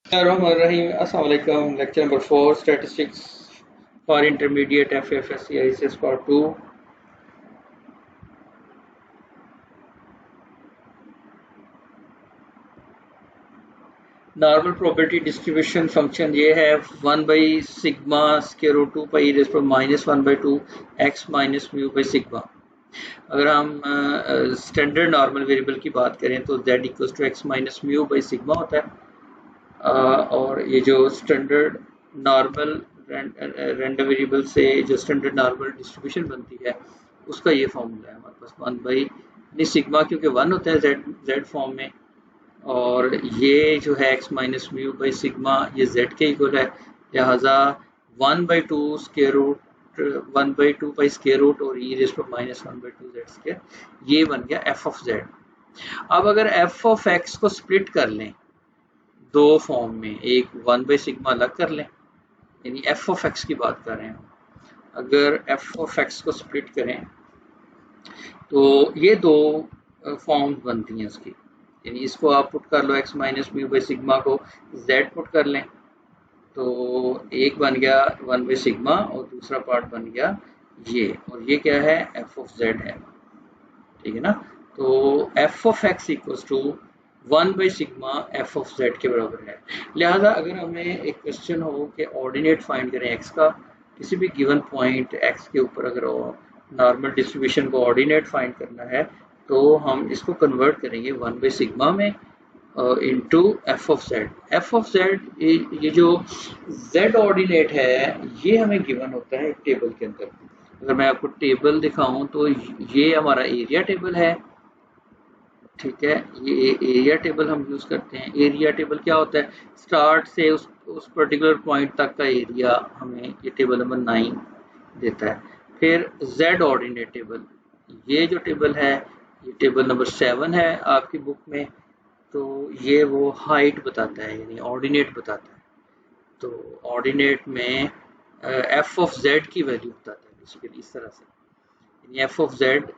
Bismillahirrahmanirrahim. Assalamu alaikum. Lecture number 4, Statistics for Intermediate FFSC ICS Part 2. Normal probability distribution function ये है 1 by sigma square root 2 pi raised to minus 1 by 2 x minus mu by sigma. अगर हम standard normal variable की बात करें तो z equals to x minus mu by sigma होता है। और ये जो स्टैंडर्ड नॉर्मल रैंडम वेरिएबल से जो स्टैंडर्ड नॉर्मल डिस्ट्रीब्यूशन बनती है उसका ये फॉर्मूला है हमारे पास 1 बाई सिग्मा, क्योंकि 1 होता है z फॉर्म में, और ये जो है x minus mu by sigma ये z के इक्वल है, लिहाजा 1 by 2 square root 1 by 2 pi square root और e raise to minus 1 by 2 z square, ये बन गया f ऑफ z। अब अगर f ऑफ x को स्प्लिट कर लें दो फॉर्म में, एक 1 बाई सिग्मा अलग कर लें, यानी f ऑफ x की बात कर रहे हैं, अगर f ऑफ x को स्प्लिट करें तो ये दो फॉर्म बनती हैं उसकी, यानी इसको आप पुट कर लो x minus mu by sigma को z पुट कर लें तो एक बन गया 1 बाई सिग्मा और दूसरा पार्ट बन गया ये, और ये क्या है f ऑफ z है, ठीक है ना। तो f of x equals to 1 by sigma f of z के बराबर है। लिहाजा अगर हमें एक क्वेश्चन हो कि ऑर्डिनेट फाइंड करें x का, किसी भी गिवन पॉइंट x के ऊपर अगर नॉर्मल डिस्ट्रीब्यूशन को ऑर्डिनेट फाइंड करना है तो हम इसको कन्वर्ट करेंगे 1 बाई सिग्मा में into F of Z. F of Z ये जो जेड ऑर्डिनेट है ये हमें गिवन होता है टेबल के अंदर। अगर मैं आपको टेबल दिखाऊं तो ये हमारा एरिया टेबल है, ठीक है, ये एरिया टेबल हम यूज करते हैं। एरिया टेबल क्या होता है, स्टार्ट से उस पर्टिकुलर पॉइंट तक का एरिया हमें ये टेबल नंबर 9 देता है। फिर जेड ऑर्डिनेट टेबल, ये जो टेबल है ये टेबल नंबर 7 है आपकी बुक में, तो ये वो हाइट बताता है यानी ऑर्डिनेट बताता है। तो ऑर्डिनेट में एफ ऑफ जेड की वैल्यू बताता है बेसिकली इस तरह से, यानी एफ ऑफ जेड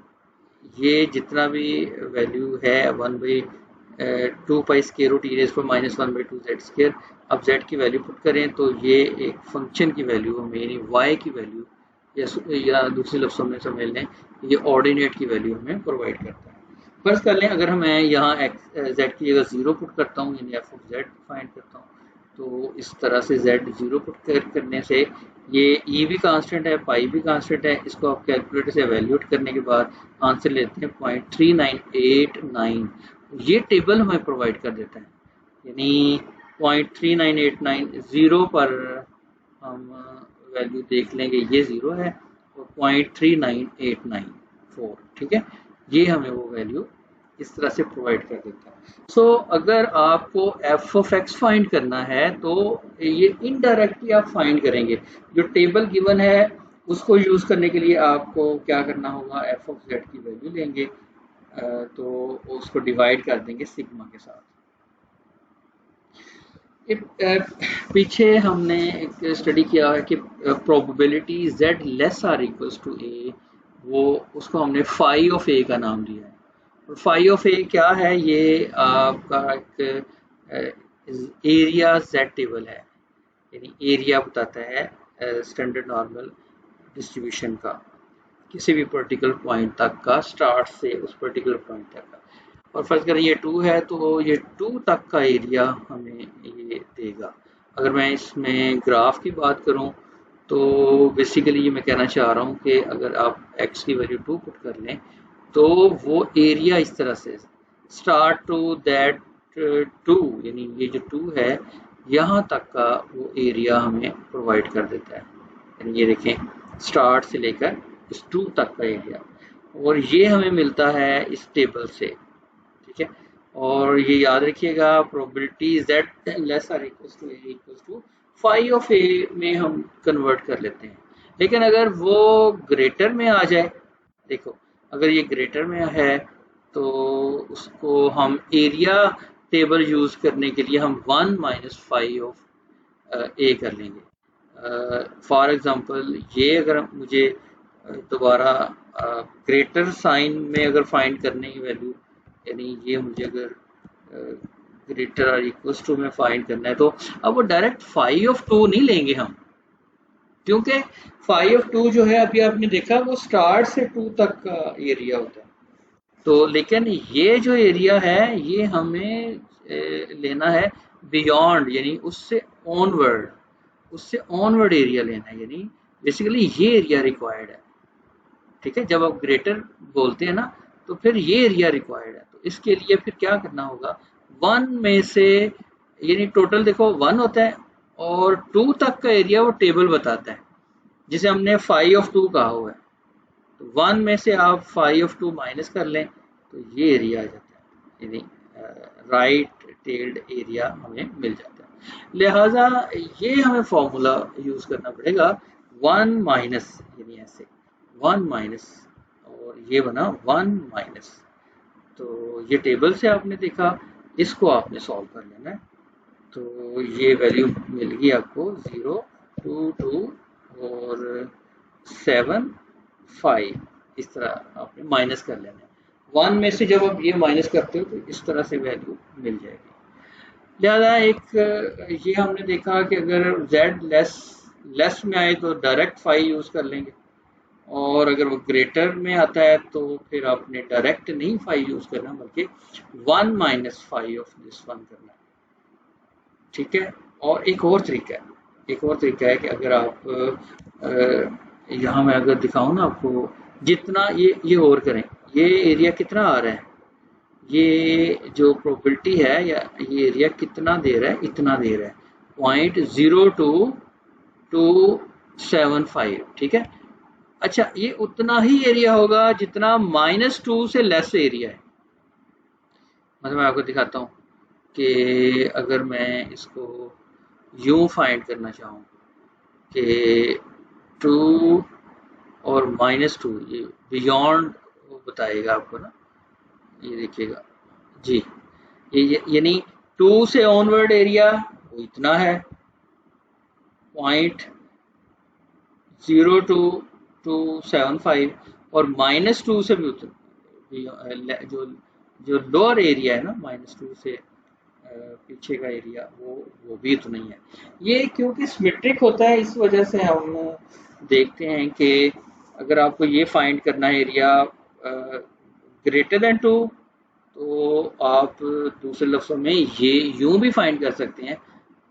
ये जितना भी वैल्यू है 1 by 2 pi square root e raise to minus 1 by 2 z square. अब जेड की वैल्यू पुट करें तो ये एक फंक्शन की वैल्यू हमें यानी वाई की वैल्यू या दूसरे लफ्ज़ों में समझ लें ये ऑर्डिनेट की वैल्यू हमें प्रोवाइड करता है। फर्ज कर लें अगर मैं यहाँ जेड की जगह 0 पुट करता हूँ यानी एफ ऑफ जेड फाइंड करता हूँ, तो इस तरह से जेड 0 पुट करने से ये ई भी कांस्टेंट है, पाई भी कांस्टेंट है, इसको आप कैलकुलेटर से वैल्यूट करने के बाद आंसर लेते हैं 0.3989। ये टेबल हमें प्रोवाइड कर देता है, यानी 0.3989 0 पर हम वैल्यू देख लेंगे ये 0 है और 0.39894, ठीक है, ये हमें वो वैल्यू इस तरह से प्रोवाइड कर देता है। सो अगर आपको एफ ऑफ एक्स फाइंड करना है तो ये इनडायरेक्टली आप फाइंड करेंगे, जो टेबल गिवन है उसको यूज करने के लिए आपको क्या करना होगा, एफ ऑफ जेड की वैल्यू लेंगे तो उसको डिवाइड कर देंगे सिग्मा के साथ। पीछे हमने एक स्टडी किया है कि probability z less or equals to a, वो उसको हमने फाई ऑफ a का नाम दिया है। और फाई ऑफ a क्या है, ये आपका एक एरिया z टेबल है, यानी एरिया बताता है स्टैंडर्ड नॉर्मल डिस्ट्रीब्यूशन का किसी भी पर्टिकुलर पॉइंट तक का, स्टार्ट से उस पर्टिकुलर पॉइंट तक का। और फर्ज करें ये 2 है तो ये 2 तक का एरिया हमें ये देगा। अगर मैं इसमें ग्राफ की बात करूं तो बेसिकली ये मैं कहना चाह रहा हूं कि अगर आप x की वैल्यू 2 पुट कर लें तो वो एरिया इस तरह से स्टार्ट टू दैट 2, यानी ये जो 2 है यहाँ तक का वो एरिया हमें प्रोवाइड कर देता है, यानी ये देखें स्टार्ट से लेकर इस 2 तक का एरिया, और ये हमें मिलता है इस टेबल से, ठीक है। और ये याद रखिएगा probability z less or equals to a equals to phi of a में हम कन्वर्ट कर लेते हैं। लेकिन अगर वो ग्रेटर में आ जाए, देखो अगर ये ग्रेटर में है तो उसको हम एरिया टेबल यूज करने के लिए हम 1 माइनस फाई ऑफ a कर लेंगे। फॉर एग्जांपल ये अगर मुझे दोबारा ग्रेटर साइन में अगर फाइंड करने की वैल्यू, यानी ये मुझे अगर ग्रेटर और इक्वल टू में फाइंड करना है, तो अब वो डायरेक्ट फाई ऑफ 2 नहीं लेंगे हम, क्योंकि फाई ऑफ 2 जो है अभी आपने देखा वो स्टार्ट से 2 तक का एरिया होता है। तो लेकिन ये जो एरिया है ये हमें लेना है बियॉन्ड, यानी उससे ऑनवर्ड एरिया लेना है, यानी बेसिकली ये एरिया रिक्वायर्ड है। ठीक है, जब आप ग्रेटर बोलते हैं ना तो फिर ये एरिया रिक्वायर्ड है। तो इसके लिए फिर क्या करना होगा, 1 में से, यानी टोटल देखो 1 होता है और 2 तक का एरिया वो टेबल बताता है, जिसे हमने फाई ऑफ 2 कहा हुआ है। तो 1 में से आप फाई ऑफ 2 माइनस कर लें तो ये एरिया आ जाता है, यानी राइट टेल्ड एरिया हमें मिल जाता है। लिहाजा ये हमें फॉर्मूला यूज करना पड़ेगा 1 माइनस, यानी ऐसे 1 माइनस और ये बना 1 माइनस। तो ये टेबल से आपने देखा, इसको आपने सॉल्व कर लेना है। तो ये वैल्यू मिल गई आपको 0, 2, 2 और 7, 5। इस तरह आपने माइनस कर लेना है। 1 में से जब आप ये माइनस करते हो तो इस तरह से वैल्यू मिल जाएगी। लिहाजा एक ये हमने देखा कि अगर z लेस में आए तो डायरेक्ट 5 यूज कर लेंगे, और अगर वो ग्रेटर में आता है तो फिर आपने डायरेक्ट नहीं 5 यूज करना, बल्कि 1 माइनस 5 ऑफ दिस 1 करना है। ठीक है, और एक और तरीका है कि अगर आप यहाँ मैं अगर दिखाऊं ना आपको, जितना ये और करें, ये एरिया कितना आ रहा है, ये जो प्रोबेबिलिटी है या ये एरिया कितना दे रहा है, इतना दे रहा है 0.02275। ठीक है, अच्छा ये उतना ही एरिया होगा जितना -2 से लेस एरिया है। मतलब मैं आपको दिखाता हूँ कि अगर मैं इसको यूं फाइंड करना चाहूँ कि 2 और -2, ये बियॉन्ड बताएगा आपको ना, ये देखिएगा जी, ये यानी 2 से ऑनवर्ड एरिया वो इतना है 0.02275, और -2 से भी उतना, जो लोअर एरिया है ना -2 से पीछे का एरिया वो भी उतना ही है। ये क्योंकि सिमेट्रिक होता है इस वजह से हम देखते हैं कि अगर आपको ये फाइंड करना है एरिया ग्रेटर देन 2, तो आप दूसरे लफ्ज़ों में ये यूं भी फाइंड कर सकते हैं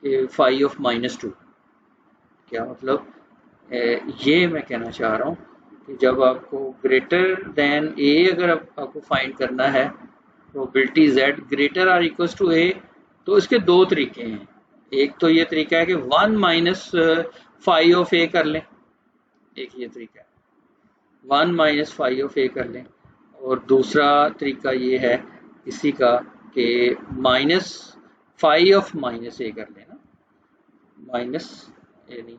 कि फाई ऑफ -2। क्या मतलब, ये मैं कहना चाह रहा हूँ कि जब आपको ग्रेटर देन ए अगर आपको फाइंड करना है, प्रोबेबिलिटी z ग्रेटर और इक्वल टू ए, तो इसके दो तरीके हैं। एक तो ये तरीका है कि 1 माइनस फाई ऑफ ए कर लें, एक ये तरीका है 1 माइनस फाई ऑफ ए कर लें, और दूसरा तरीका ये है इसी का कि माइनस फाई ऑफ माइनस ए कर लेना, माइनस, यानी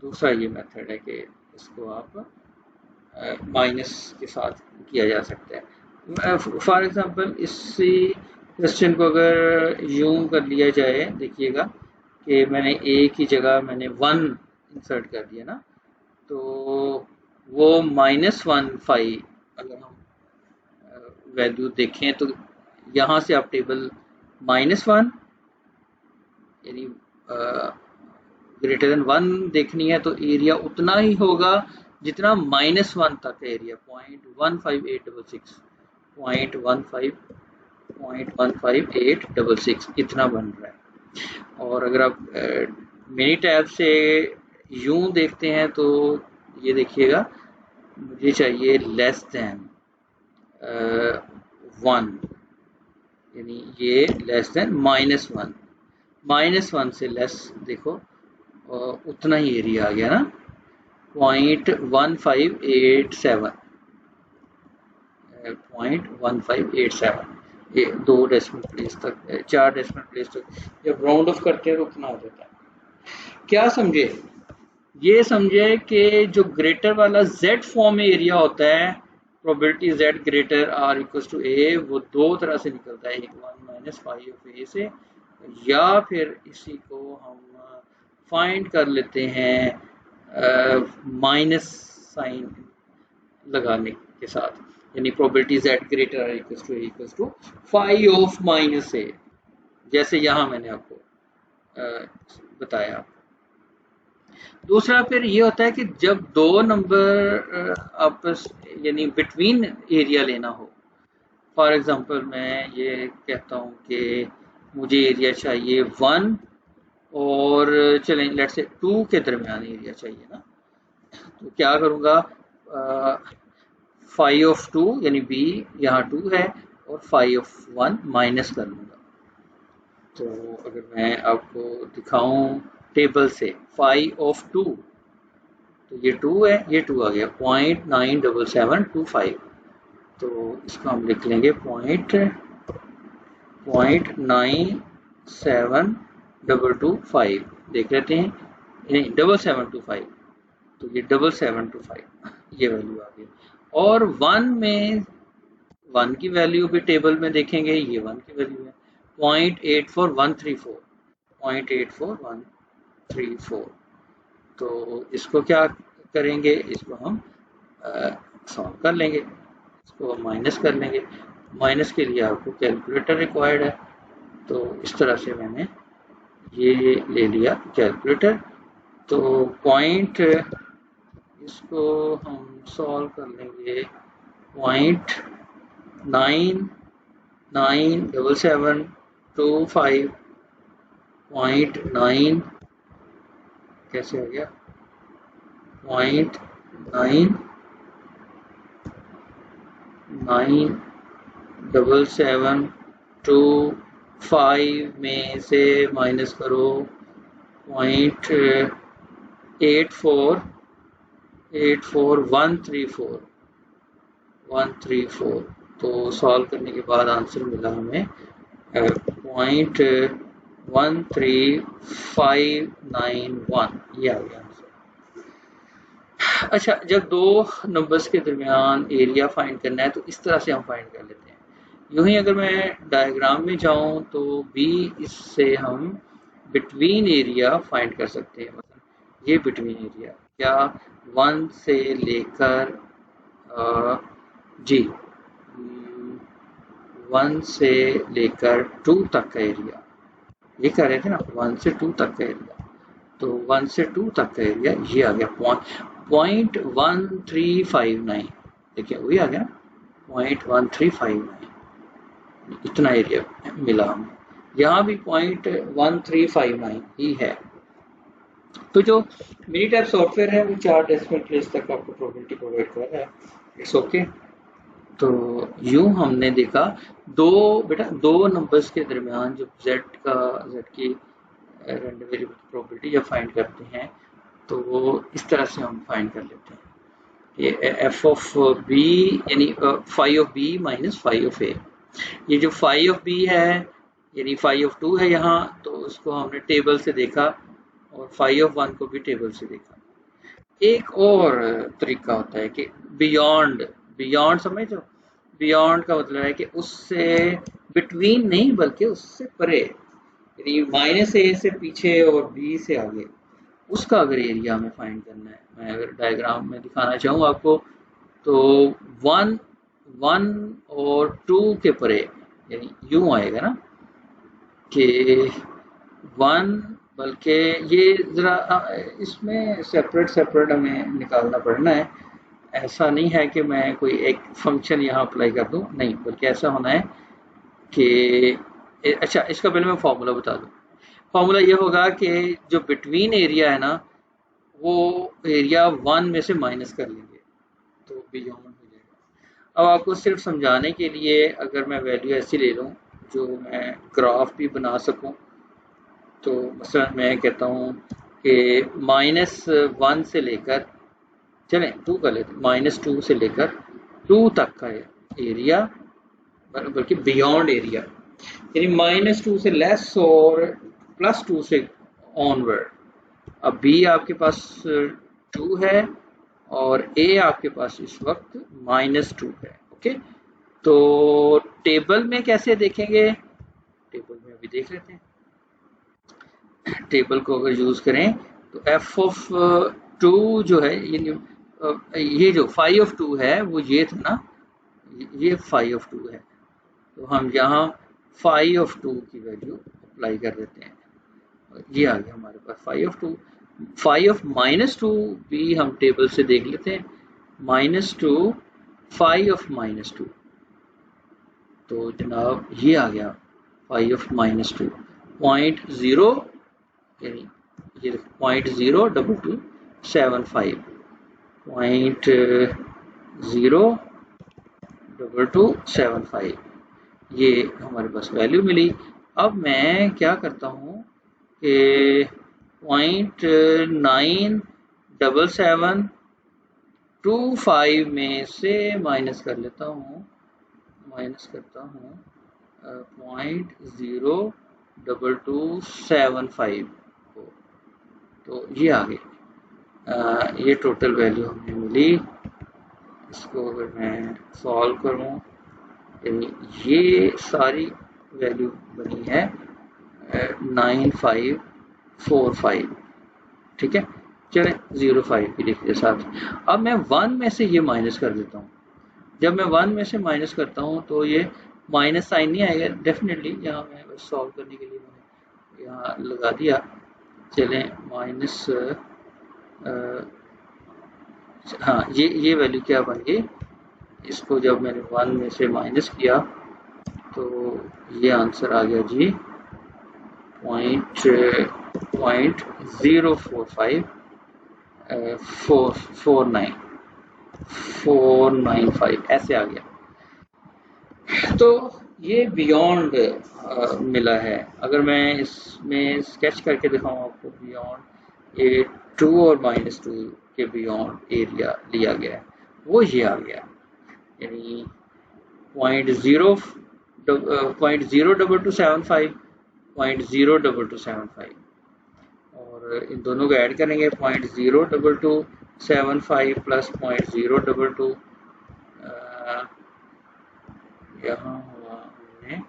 दूसरा ये मेथड है कि इसको आप माइनस के साथ किया जा सकता है। फॉर एग्जांपल इसी क्वेश्चन को अगर यूं कर लिया जाए, देखिएगा कि मैंने ए की जगह मैंने 1 इंसर्ट कर दिया ना, तो वो -1 अगर हम वैल्यू देखें तो यहाँ से आप टेबल -1 यानी ग्रेटर देन 1 देखनी है, तो एरिया उतना ही होगा जितना -1 तक एरिया 0.15866 इतना बन रहा है। और अगर आप मिनी टैब से यूं देखते हैं तो ये देखिएगा, मुझे चाहिए लेस देन 1, यानी ये लेस देन -1 से लेस, देखो उतना ही एरिया आ गया ना, 0.1587, ये 2 डेसिमल प्लेस तक, 4 डेसिमल प्लेस तक जब राउंड ऑफ करते हैं तो उतना हो जाता है। क्या समझे, ये समझे कि जो ग्रेटर वाला z फॉर्म में एरिया होता है, probability z greater or equal to a, वो दो तरह से निकलता है, एक 1 माइनस फाई ऑफ ए से, या फिर इसी को हम फाइंड कर लेते हैं माइनस साइन लगाने के साथ। यानी प्रोबेबिलिटी z ग्रेटर और equal to phi of minus a, जैसे यहाँ मैंने आपको बताया। दूसरा फिर ये होता है कि जब दो नंबर आपस यानी बिटवीन एरिया लेना हो, फॉर एग्जांपल मैं ये कहता हूँ कि मुझे एरिया चाहिए 1 और चलें लेट्स से 2 के दरमियान एरिया चाहिए ना, तो क्या करूँगा, फाई ऑफ 2 यानी b यहाँ 2 है और फाई ऑफ 1 माइनस कर लूँगा। तो अगर मैं आपको दिखाऊं टेबल से फाई ऑफ 2, तो ये 2 है, ये 2 आ गया 0.97725, तो इसको हम लिख लेंगे 0.97225, देख लेते हैं, नहीं 7725, तो ये 7725 ये वैल्यू आ गई। और 1 में 1 की वैल्यू भी टेबल में देखेंगे, ये 1 की वैल्यू है 0.84134, 0.84134, तो इसको क्या करेंगे, इसको हम सॉल्व कर लेंगे, इसको माइनस कर लेंगे। माइनस के लिए आपको कैलकुलेटर रिक्वायर्ड है, तो इस तरह से मैंने ये ले लिया कैलकुलेटर। तो पॉइंट इसको हम सॉल्व कर लेंगे 0.99725 0.9 कैसे हो गया 0.99725 में से माइनस करो 0.84134, तो सॉल्व करने के बाद आंसर मिला हमें 0.13591, ये आ गया आंसर। अच्छा, जब दो नंबर्स के दरमियान एरिया फाइंड करना है तो इस तरह से हम फाइंड कर लेते हैं। यूं ही अगर मैं डायग्राम में जाऊं तो भी इससे हम बिटवीन एरिया फाइंड कर सकते हैं। मतलब ये बिटवीन एरिया क्या 1 से लेकर 1 से लेकर 2 तक का एरिया, ये कह रहे थे ना 1 से 2 तक का एरिया, तो 1 से 2 तक का एरिया ये आ गया 0.1359, देखिए वही आ गया 0.1359, इतना एरिया मिला हमें। यहाँ भी 0.1359 ही है। तो जो मिनीटैब सॉफ्टवेयर है वो 4 डेसिमल प्लेस तक आपको प्रोबेबिलिटी प्रोवाइड कर रहा है, इट्स ओके। तो यूं हमने देखा दो नंबर्स के दरमियान जो z की रैंडम वेरिएबल की प्रोबेबिलिटी जब फाइंड करते हैं तो वो इस तरह से हम फाइंड कर लेते हैं। ये f ऑफ b यानी phi of b minus phi of a, ये जो फाई ऑफ b है यानी फाई ऑफ 2 है यहाँ, तो उसको हमने टेबल से देखा और फाई ऑफ 1 को भी टेबल से देखा। एक और तरीका होता है कि बियॉन्ड समझ लो, बियॉन्ड का मतलब है कि उससे बिटवीन नहीं बल्कि उससे परे, यानी माइनस ए से पीछे और बी से आगे, उसका अगर एरिया हमें फाइंड करना है। मैं अगर डायग्राम में दिखाना चाहूँ आपको तो 1 और 2 के परे, यानी यूं आएगा ना कि 1, बल्कि ये ज़रा इसमें सेपरेट हमें निकालना पड़ना है। ऐसा नहीं है कि मैं कोई एक फंक्शन यहाँ अप्लाई कर दूँ, नहीं, बल्कि ऐसा होना है कि अच्छा इसका पहले मैं फॉर्मूला बता दूँ। फॉर्मूला ये होगा कि जो बिटवीन एरिया है ना वो एरिया 1 में से माइनस कर लेंगे तो बियॉन्ड हो जाएगा। अब आपको सिर्फ समझाने के लिए अगर मैं वैल्यू ऐसी ले लूँ जो मैं ग्राफ भी बना सकूँ, तो मसलन मैं कहता हूँ कि -1 से लेकर, चलें 2 कर लेते, -2 से लेकर 2 तक का एरिया, बल्कि बियॉन्ड एरिया, यानी -2 से लेस और +2 से ऑनवर्ड। अब b आपके पास 2 है और a आपके पास इस वक्त -2 है, ओके। तो टेबल में कैसे देखेंगे, टेबल में अभी देख लेते हैं। टेबल को अगर यूज करें तो f ऑफ 2 जो है ये जो फाई ऑफ 2 है वो ये था ना, ये फाई ऑफ 2 है, तो हम यहाँ फाई ऑफ 2 की वैल्यू अप्लाई कर देते हैं। ये आ गया हमारे पास फाई ऑफ 2। फाई ऑफ -2 भी हम टेबल से देख लेते हैं, -2 फाई ऑफ -2, तो जनाब ये आ गया फाई ऑफ -2 0.0, यानी ये 0.02275, 0.02275, ये हमारे पास वैल्यू मिली। अब मैं क्या करता हूँ कि 0.97725 में से माइनस कर लेता हूँ, माइनस करता हूँ 0.02275 को, तो ये आ गई, ये टोटल वैल्यू हमें मिली। इसको अगर मैं सॉल्व करूँ, यानी ये सारी वैल्यू बनी है 9545, ठीक है। चले 05 की लिख के साथ। अब मैं 1 में से ये माइनस कर देता हूँ। जब मैं 1 में से माइनस करता हूँ तो ये माइनस साइन नहीं आएगा डेफिनेटली, यहाँ मैं बस सॉल्व करने के लिए मैंने यहाँ लगा दिया। चलें माइनस, हाँ ये वैल्यू क्या बन गई, इसको जब मैंने 1 में से माइनस किया तो ये आंसर आ गया जी 0.045 ऐसे आ गया। तो ये बियॉन्ड मिला है। अगर मैं इसमें स्केच करके दिखाऊं आपको, बियॉन्ड ए 2 और -2 के बियॉन्ड एरिया लिया गया है, वो ये आ गया, यानी 0.02275, 0.02275, और इन दोनों को ऐड करेंगे 0.02275 प्लस 0.022, यहाँ हुआ हमने,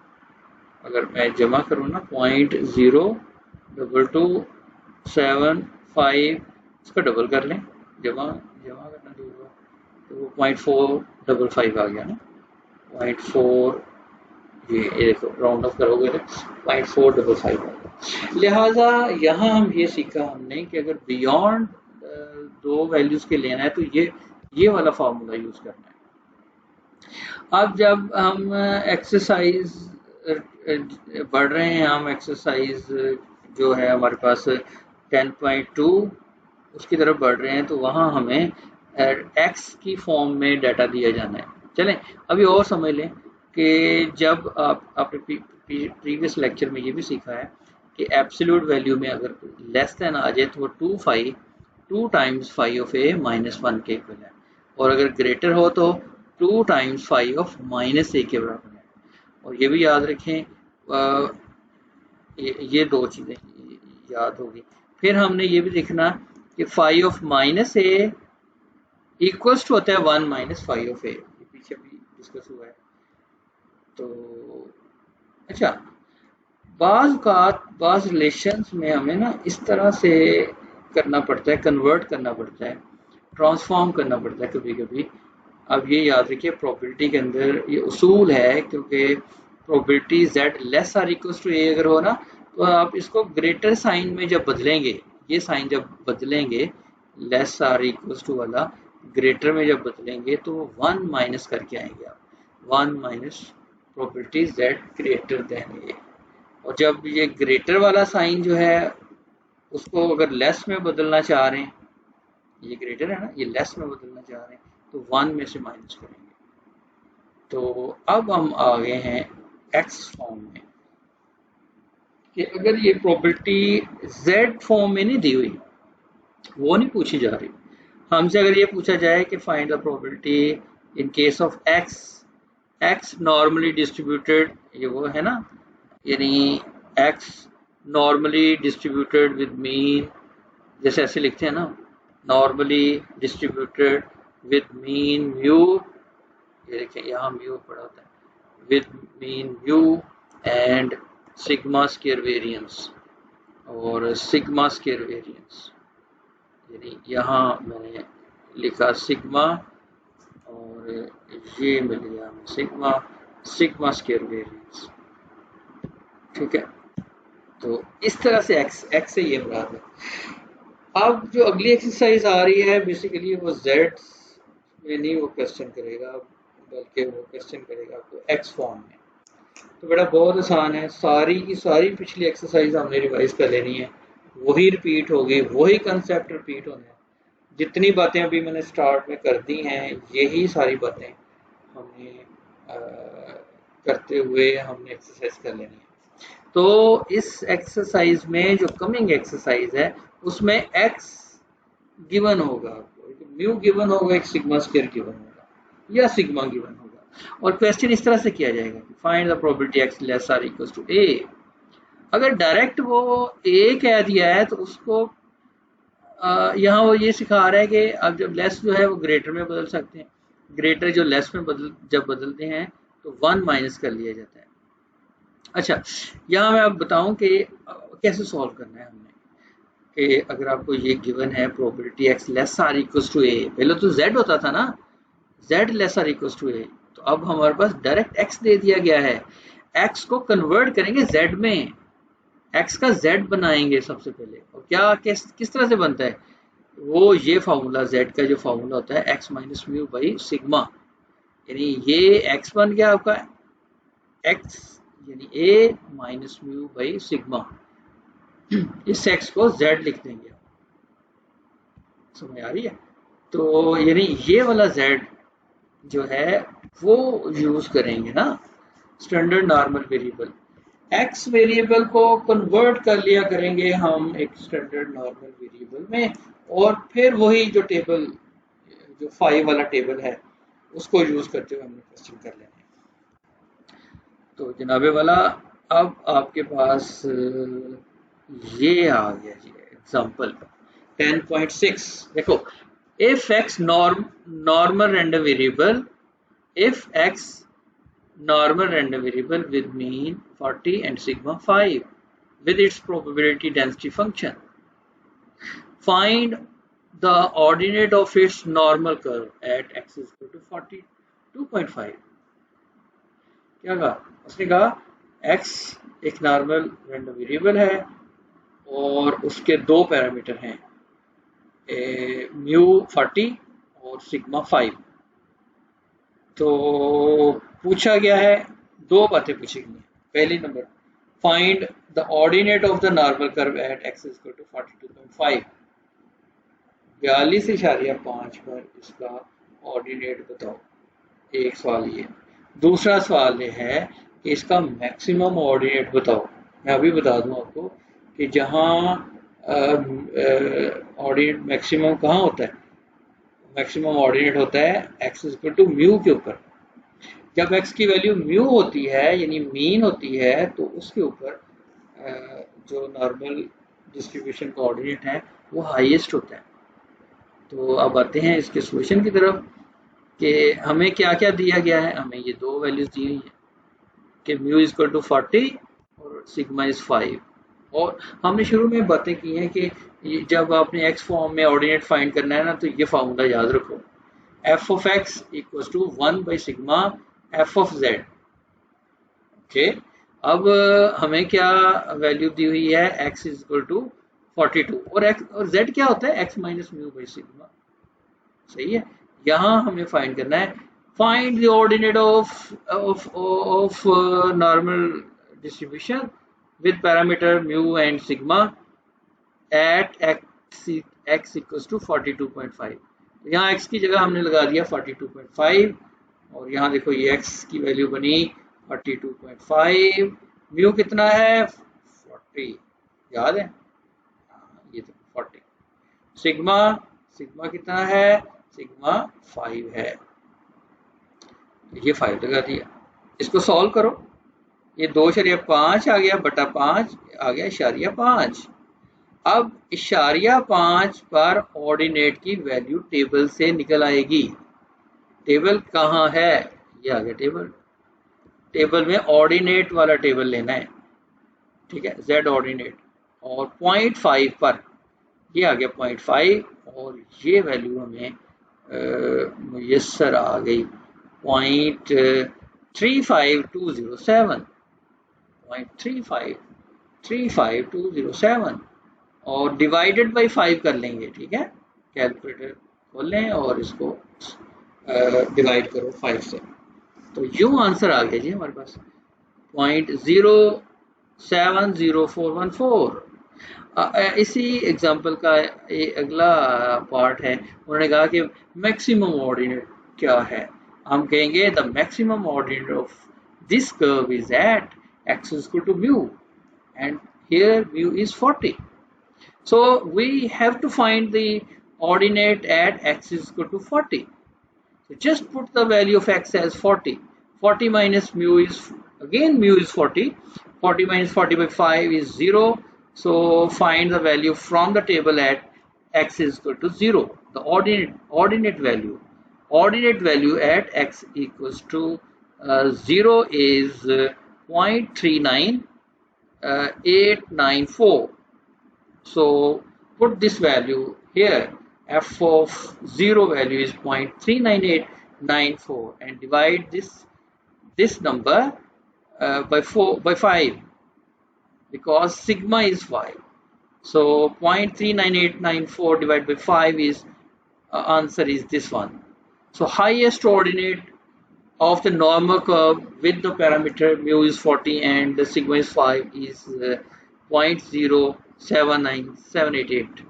अगर मैं जमा करूँ ना 0.02275, इसका डबल कर लें, जमा करना दूर, तो वो 0.455 आ गया ना, 0.4, ये देखो राउंड ऑफ करोगे तो 0.455 आएगा। लिहाजा यहाँ हम ये सीखा हमने कि अगर बियॉन्ड दो वैल्यूज के लेना है तो ये वाला फार्मूला यूज करना है। अब जब हम एक्सरसाइज बढ़ रहे हैं, हम एक्सरसाइज जो है हमारे पास 10.2 उसकी तरफ बढ़ रहे हैं, तो वहाँ हमें एक्स की फॉर्म में डाटा दिया जाना है। चलें अभी और समझ लें कि जब आपने प्रीवियस लेक्चर में ये भी सीखा है कि एब्सोल्यूट वैल्यू में अगर लेस देन आ जाए तो वो 2 टाइम्स फाई ऑफ ए -1 के इक्वल है, और अगर ग्रेटर हो तो 2 टाइम्स फाई ऑफ -a के बराबर है। और ये भी याद रखें, ये दो चीज़ें याद होगी। फिर हमने ये भी देखना कि phi of -a equals to होता है 1 माइनस फाई ऑफ ए, ये पीछे भी डिस्कस हुआ है। तो अच्छा, बाज़ रिलेशंस में हमें ना इस तरह से करना पड़ता है, कन्वर्ट करना पड़ता है, ट्रांसफॉर्म करना पड़ता है कभी कभी। अब ये याद रखिए प्रोबेबिलिटी के अंदर ये उसूल है, क्योंकि probability z less or equals to a अगर हो ना, तो आप इसको ग्रेटर साइन में जब बदलेंगे, ये साइन जब बदलेंगे लेस आर इक्वल्स टू वाला ग्रेटर में जब बदलेंगे तो 1 माइनस करके आएंगे आप, 1 minus probability z greater than a। और जब ये ग्रेटर वाला साइन जो है उसको अगर लेस में बदलना चाह रहे हैं, ये ग्रेटर है ना, ये लेस में बदलना चाह रहे हैं, तो 1 में से माइनस करेंगे। तो अब हम आ गए हैं x फॉर्म में, कि अगर ये प्रोबेबिलिटी z फॉर्म में नहीं दी हुई, वो नहीं पूछी जा रही, हमसे अगर ये पूछा जाए कि find the probability in case of x normally distributed, ये वो है ना, यानी x normally distributed with mean, जैसे ऐसे लिखते हैं ना, normally distributed with mean mu, ये देखिए यहाँ म्यू पड़ा होता है, with mean mu and sigma square variance, और सिग्मा स्क्वायर वेरिएंस, यानी यहाँ मैंने लिखा सिग्मा और ये मिल गया हमें सिग्मा, सिग्मा स्क्वायर वेरिएंस। ठीक है, तो इस तरह से एक्स से ये मुराद है। अब जो अगली एक्सरसाइज आ रही है बेसिकली वो जेड में नहीं वो क्वेश्चन करेगा, बल्कि वो क्वेश्चन करेगा आपको एक्स फॉर्म में। तो बेटा बहुत आसान है, सारी की सारी पिछली एक्सरसाइज हमने रिवाइज कर लेनी है, वही रिपीट होगी, वही कंसेप्ट रिपीट होने हैं। जितनी बातें अभी मैंने स्टार्ट में कर दी हैं यही सारी बातें हमने करते हुए हमने एक्सरसाइज कर लेनी है। तो इस एक्सरसाइज में जो कमिंग एक्सरसाइज है उसमें एक्स गिवन होगा आपको, म्यू गिवन होगा, एक सिग्मा स्क्वायर गिवन होगा या सिग्मा गिवन होगा। और क्वेश्चन इस तरह से किया जाएगा कि find the probability x less or equal to a. अगर डायरेक्ट वो ए कह दिया है तो उसको यहाँ वो ये सिखा रहा है कि अब जब लेस जो है वो ग्रेटर में बदल सकते हैं, ग्रेटर जो लेस में जब बदलते हैं तो 1 माइनस कर लिया जाता है। अच्छा, यहाँ मैं अब बताऊं कि कैसे सॉल्व करना है हमने, कि अगर आपको ये गिवन है probability x less or equal to a, पहले तो z होता था ना, z less or equal to a, तो अब हमारे पास डायरेक्ट x दे दिया गया है, x को कन्वर्ट करेंगे z में, x का z बनाएंगे सबसे पहले। और क्या किस तरह से बनता है वो, ये फार्मूला z का जो फार्मूला होता है x minus mu by sigma, यानी ये x बन गया आपका x यानी a minus mu by sigma, इस x को z लिख देंगे। समझ आ रही है? तो यानी ये वाला z जो है वो यूज करेंगे ना standard normal variable, x variable को कन्वर्ट कर लिया करेंगे हम एक स्टैंडर्ड नॉर्मल वेरिएबल में, और फिर वही जो टेबल जो 5 वाला टेबल है उसको यूज करते हुए हमने क्वेश्चन कर लेना है। तो जनाबे वाला अब आपके पास ये आ गया जी एग्जांपल 10.6। देखो, if x normal random variable, if x normal random variable with mean 40 and sigma 5 with its probability density function, find the ordinate of its normal curve at x is equal to 42.5। क्या कहा उसने, कहा x एक normal random variable है और उसके दो parameter हैं म्यू 40 और सिग्मा 5। तो पूछा गया है, दो बातें पूछी गई हैं। पहली number, find the ordinate of the normal curve at x equal to 42.5, 42.5 पर इसका ऑर्डिनेट बताओ, एक सवाल ये। दूसरा सवाल ये है कि इसका मैक्सिमम ऑर्डिनेट बताओ। मैं अभी बता दूं आपको कि जहां ऑर्डिनेट मैक्सिमम कहाँ होता है, मैक्सिमम ऑर्डिनेट होता है एक्स इक्वल टू म्यू के ऊपर। जब एक्स की वैल्यू म्यू होती है यानी मीन होती है तो उसके ऊपर जो नॉर्मल डिस्ट्रीब्यूशन का ऑर्डिनेट है वो हाईएस्ट होता है। तो अब आते हैं इसके सॉल्यूशन की तरफ कि हमें क्या क्या दिया गया है। हमें ये दो वैल्यूज दी हुई है कि म्यू इज इक्वल टू 40 और सिग्मा इज 5। और हमने शुरू में बातें की हैं कि जब आपने एक्स फॉर्म में ऑर्डिनेट फाइंड करना है ना, तो ये फार्मूला याद रखो, f of x equal to 1 by sigma f of z. Okay, अब हमें क्या वैल्यू दी हुई है, एक्स इज इक्वल टू 42 और एक्स और जेड क्या होता है, x minus mu by sigma. सही है, यहाँ हमें फाइंड करना है, find the ordinate of normal distribution with parameter mu and sigma at x equals to 42.5। यहाँ x की जगह हमने लगा दिया 42.5 और यहाँ देखो ये x की वैल्यू बनी 42.5, म्यू कितना है 40, याद है ये तो 40, सिग्मा कितना है, सिग्मा 5 है, ये 5 लगा दिया। इसको सॉल्व करो, ये 2.5 आ गया बटा 5 आ गया इशारिया 5। अब इशारिया 5 पर ऑर्डिनेट की वैल्यू टेबल से निकल आएगी। टेबल कहाँ है, ये आ गया टेबल, टेबल में ऑर्डिनेट वाला टेबल लेना है, ठीक है, z ऑर्डिनेट, और 0.5 पर ये आ गया 0.5 और ये वैल्यू हमें मुयस्सर आ गई 0.35207, 0.35207 और डिवाइडेड बाई 5 कर लेंगे। ठीक है, कैलकुलेटर खोल लें और इसको डिवाइड करो 5 से, तो यूं आंसर आ गया जी हमारे पास 0.070414। इसी एग्जाम्पल का अगला पार्ट है, उन्होंने कहा कि मैक्सिमम ऑर्डिनेट क्या है। हम कहेंगे the maximum ordinate of this curve is at x is equal to mu and here mu is 40. So we have to find the ordinate at x is equal to 40. So just put the value of x as 40. 40 minus mu is, again mu is 40. 40 minus 40 by 5 is 0. So find the value from the table at x is equal to 0. The ordinate value at x equals to 0 is 0.39894. So put this value here. F of 0 value is 0.39894 and divide this number by 5 because sigma is 5. So 0.39894 divided by 5 is answer is this one. So highest ordinate of the normal curve with the parameter mu is 40 and the sigma is 5 is 0.079788,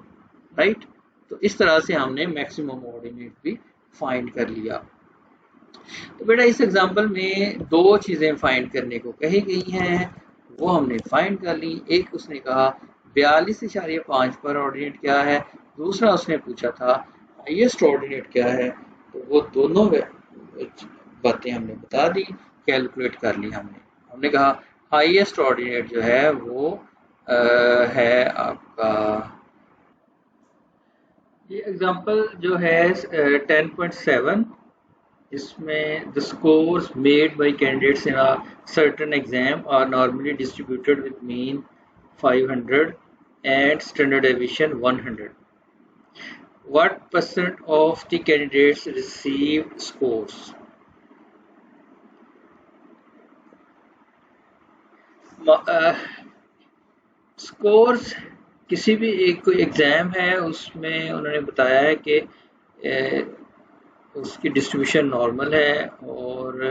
right. तो इस तरह से हमने maximum ordinate भी find कर लिया। तो बेटा इस एग्जांपल में दो चीजें फाइंड करने को कही गई हैं, वो हमने फाइंड कर ली। एक उसने कहा 42.5 पर ऑर्डिनेट क्या है, दूसरा उसने पूछा था हाईएस्ट ऑर्डिनेट क्या है। तो वो दोनों बातें हमने बता दी, कैलकुलेट कर ली हमने कहा हाईएस्ट ऑर्डिनेट जो है वो है आपका, ये एग्जांपल जो है 10.7, इसमें the scores made by candidates in a certain exam are normally distributed with mean 500 and standard deviation 100. What percent of the candidates received scores? Scores किसी भी एक कोई एग्ज़ाम है उसमें उन्होंने बताया है कि उसकी डिस्ट्रीब्यूशन नॉर्मल है और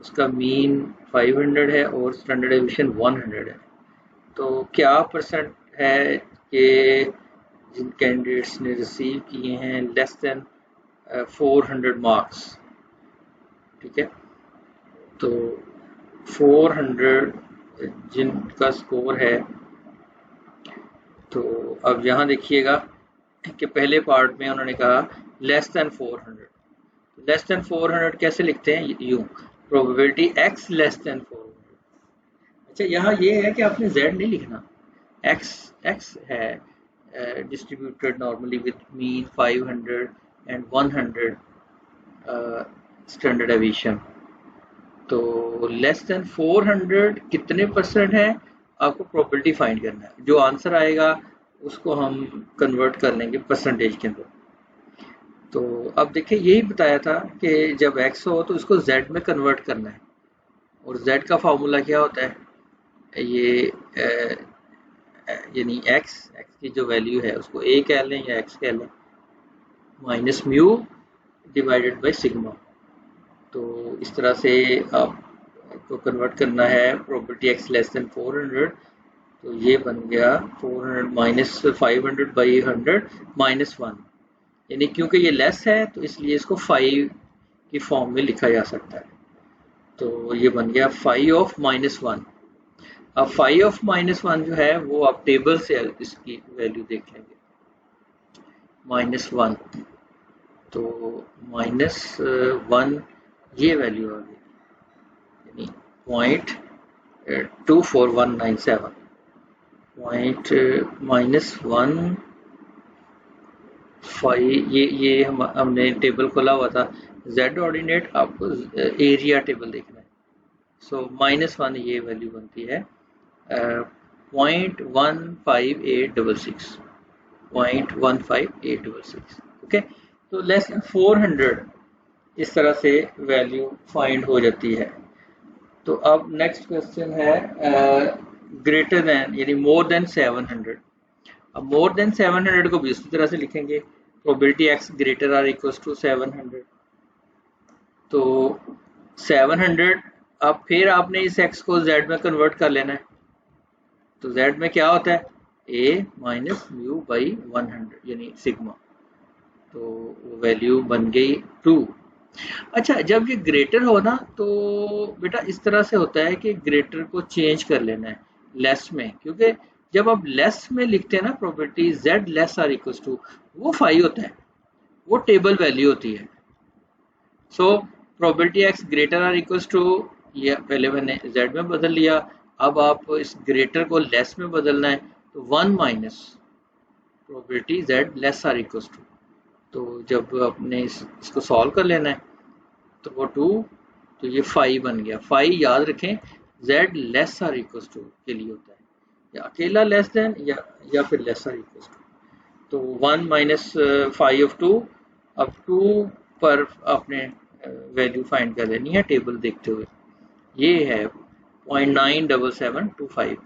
उसका मीन 500 है और स्टैंडर्ड डेविएशन 100 है। तो क्या परसेंट है कि जिन कैंडिडेट्स ने रिसीव किए हैं लेस देन 400 मार्क्स, ठीक है। तो 400 जिनका स्कोर है, तो अब यहाँ देखिएगा कि पहले पार्ट में उन्होंने कहा लेस देन 400। लेस देन 400 कैसे लिखते हैं, यूं प्रोबेबिलिटी x लेस देन 400। अच्छा यहाँ ये है कि आपने z नहीं लिखना, x है distributed normally with mean 500 and 100 standard deviation. तो लेस देन 400 कितने परसेंट है आपको प्रोबेबिलिटी फाइंड करना है। जो आंसर आएगा उसको हम कन्वर्ट कर लेंगे परसेंटेज के अंदर। तो अब देखिए यही बताया था कि जब x हो तो इसको z में कन्वर्ट करना है, और z का फार्मूला क्या होता है, ये यानी x की जो वैल्यू है उसको a कह लें या x कह लें, minus mu divided by sigma. तो इस तरह से आपको कन्वर्ट करना है प्रोबेबिलिटी x लेस देन 400। तो ये बन गया 400 माइनस 500 बाई 100 माइनस 1, यानी क्योंकि ये लेस है तो इसलिए इसको 5 की फॉर्म में लिखा जा सकता है। तो ये बन गया 5 ऑफ माइनस 1। अब 5 ऑफ माइनस 1 जो है वो आप टेबल से इसकी वैल्यू देख लेंगे, माइनस 1। तो माइनस 1 ये वैल्यू आ गई, यानी 0.24197, पॉइंट माइनस 1 5। ये हमने टेबल खोला हुआ था z ऑर्डिनेट, आपको एरिया टेबल देखना है। सो माइनस 1 ये वैल्यू बनती है 0.15866, 0.15866। ओके, तो लेस देन 400 इस तरह से वैल्यू फाइंड हो जाती है। तो अब नेक्स्ट क्वेश्चन है ग्रेटर देन यानी मोर देन 700। अब मोर देन 700 को भी उसी तरह से लिखेंगे, probability x greater or equal to 700। तो 700 अब फिर आपने इस x को z में कन्वर्ट कर लेना है। तो z में क्या होता है a माइनस म्यू बाई 100 यानी सिग्मा, तो वो वैल्यू बन गई 2। अच्छा, जब ये ग्रेटर हो ना तो बेटा इस तरह से होता है कि ग्रेटर को चेंज कर लेना है लेस में, क्योंकि जब आप लेस में लिखते हैं ना probability z less or equal to, वो 5 होता है, वो टेबल वैल्यू होती है। So probability x greater or equal to, ये पहले मैंने z में बदल लिया, अब आप इस ग्रेटर को लेस में बदलना है, तो 1 minus probability z less or equal to. तो जब आपने इसको सॉल्व कर लेना है तो वो 2, तो ये 5 बन गया। 5 याद रखें z less or equal to के लिए होता है, या अकेला लेस देन या फिर लेस आर इक्वल टू। तो 1 माइनस 5 ऑफ 2, अब 2 पर आपने वैल्यू फाइंड कर लेनी है टेबल देखते हुए, ये है 0.97725।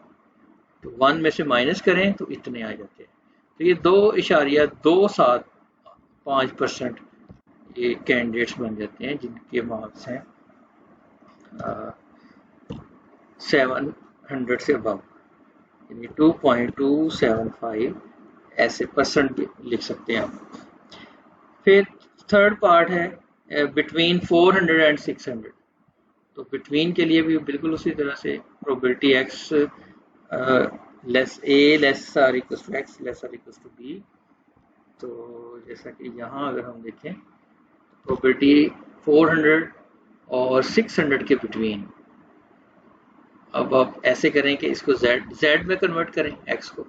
तो 1 में से माइनस करें तो इतने आ जाते हैं। तो ये 2.275% ये कैंडिडेट्स बन जाते हैं जिनके मार्क्स हैं 700 से अबव, यानी 2.275 ऐसे परसेंट भी लिख सकते हैं आप। फिर थर्ड पार्ट है बिटवीन 400 एंड 600। तो बिटवीन के लिए भी बिल्कुल उसी तरह से probability x less a less or equal to x less or equal to b। तो जैसा कि यहाँ अगर हम देखें प्रोबेबिलिटी 400 और 600 के बिटवीन, अब आप ऐसे करें कि इसको z में कन्वर्ट करें x को,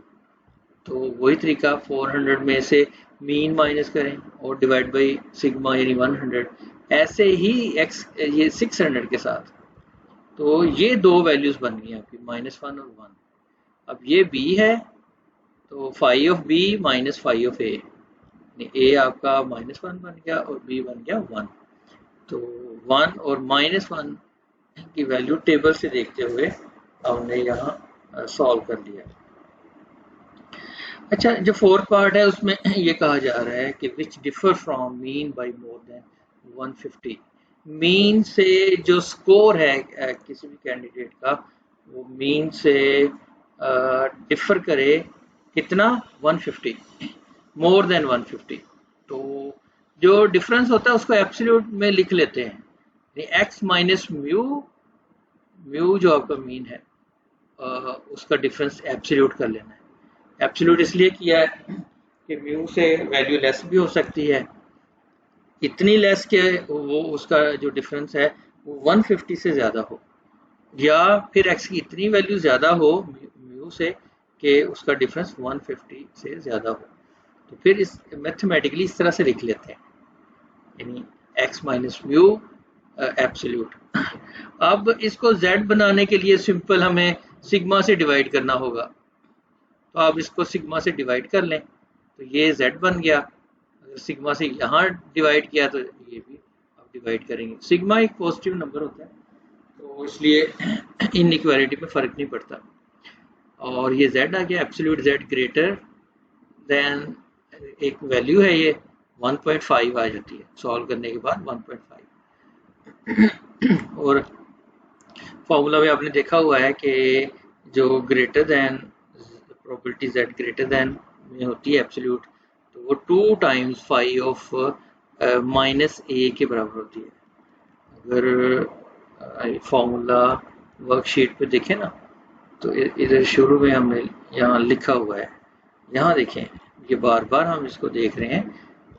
तो वही तरीका 400 में से मीन माइनस करें और डिवाइड बाई सिग्मा यानी 100, ऐसे ही x ये 600 के साथ। तो ये दो वैल्यूज बन गई आपकी -1 और 1। अब ये b है तो 5 of b minus 5 of a, a आपका -1 बन गया और b बन गया 1। तो 1 और -1 की वैल्यू टेबल से देखते हुए हमने यहाँ सॉल्व कर लिया। अच्छा, जो फोर्थ पार्ट है उसमें ये कहा जा रहा है कि विच differ from mean by more than 150। Mean से जो स्कोर है किसी भी कैंडिडेट का, वो मीन से डिफर करे कितना 150, मोर देन 150। तो जो डिफरेंस होता है उसको एब्सोल्यूट में लिख लेते हैं, एक्स माइनस म्यू, म्यू जो आपका मीन है उसका डिफरेंस एब्सोल्यूट कर लेना है। एब्सोल्यूट इसलिए किया है कि म्यू से वैल्यू लेस भी हो सकती है, इतनी लेस के वो उसका जो डिफरेंस है वो 150 से ज़्यादा हो, या फिर एक्स की इतनी वैल्यू ज़्यादा हो म्यू से कि उसका डिफरेंस 150 से ज़्यादा हो। तो फिर इस मैथमेटिकली इस तरह से लिख लेते हैं, यानी एक्स माइनस म्यू एब्सोल्यूट। अब इसको z बनाने के लिए सिंपल हमें सिग्मा से डिवाइड करना होगा, तो आप इसको सिग्मा से डिवाइड कर लें तो ये z बन गया। अगर सिग्मा से यहाँ डिवाइड किया तो ये भी आप डिवाइड करेंगे। सिग्मा एक पॉजिटिव नंबर होता है तो इसलिए इनइक्वालिटी में फ़र्क नहीं पड़ता। और ये z आ गया, एब्सोल्यूट z ग्रेटर देन एक वैल्यू है ये 1.5 आ जाती है सॉल्व करने के बाद 1.5। और फॉर्मूला में आपने देखा हुआ है कि जो greater than probability z greater than में होती है एब्सोल्यूट, तो वो 2 टाइम्स 5 ऑफ माइनस a के बराबर होती है। अगर फॉर्मूला वर्कशीट पे देखें ना तो इधर शुरू में हमने यहाँ लिखा हुआ है, यहाँ देखें ये बार बार हम इसको देख रहे हैं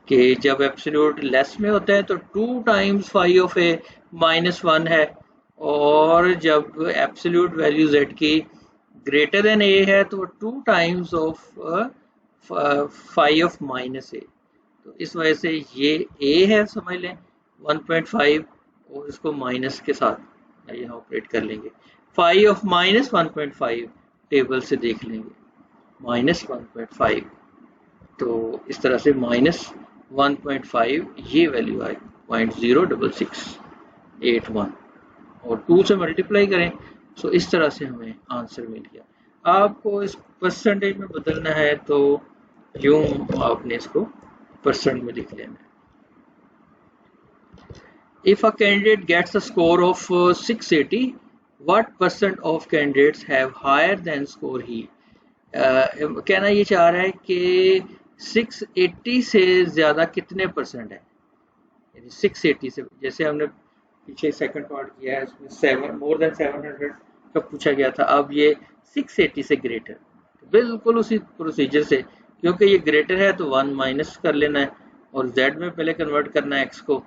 कि जब एब्सोल्यूट लेस में होता है तो 2 टाइम्स 5 ऑफ a -1 है, और जब एब्सोल्यूट वैल्यू z की ग्रेटर देन a है तो 2 टाइम्स ऑफ 5 ऑफ -a। तो इस वजह से ये a है समझ लें 1.5, और इसको माइनस के साथ यहाँ ऑपरेट कर लेंगे। 5 ऑफ -1.5 टेबल से देख लेंगे -1.5, तो इस तरह से 1.5 ये वैल्यू आई 0.06681 और 2 से मल्टीप्लाई करें। सो इस तरह से हमें आंसर मिल गया। आपको इस परसेंटेज में बदलना है तो यूं आपने इसको परसेंट में लिख लेना है। If a candidate gets a score of 680, what percent of candidates have higher than score he? कहना ये चाह रहा है कि 680 से ज़्यादा कितने परसेंट है, यानी 680 से, जैसे हमने पीछे सेकंड पार्ट किया है उसमें 7 मोर देन 700 का पूछा गया था, अब ये 680 से ग्रेटर, बिल्कुल उसी प्रोसीजर से, क्योंकि ये ग्रेटर है तो 1 माइनस कर लेना है और z में पहले कन्वर्ट करना है x को,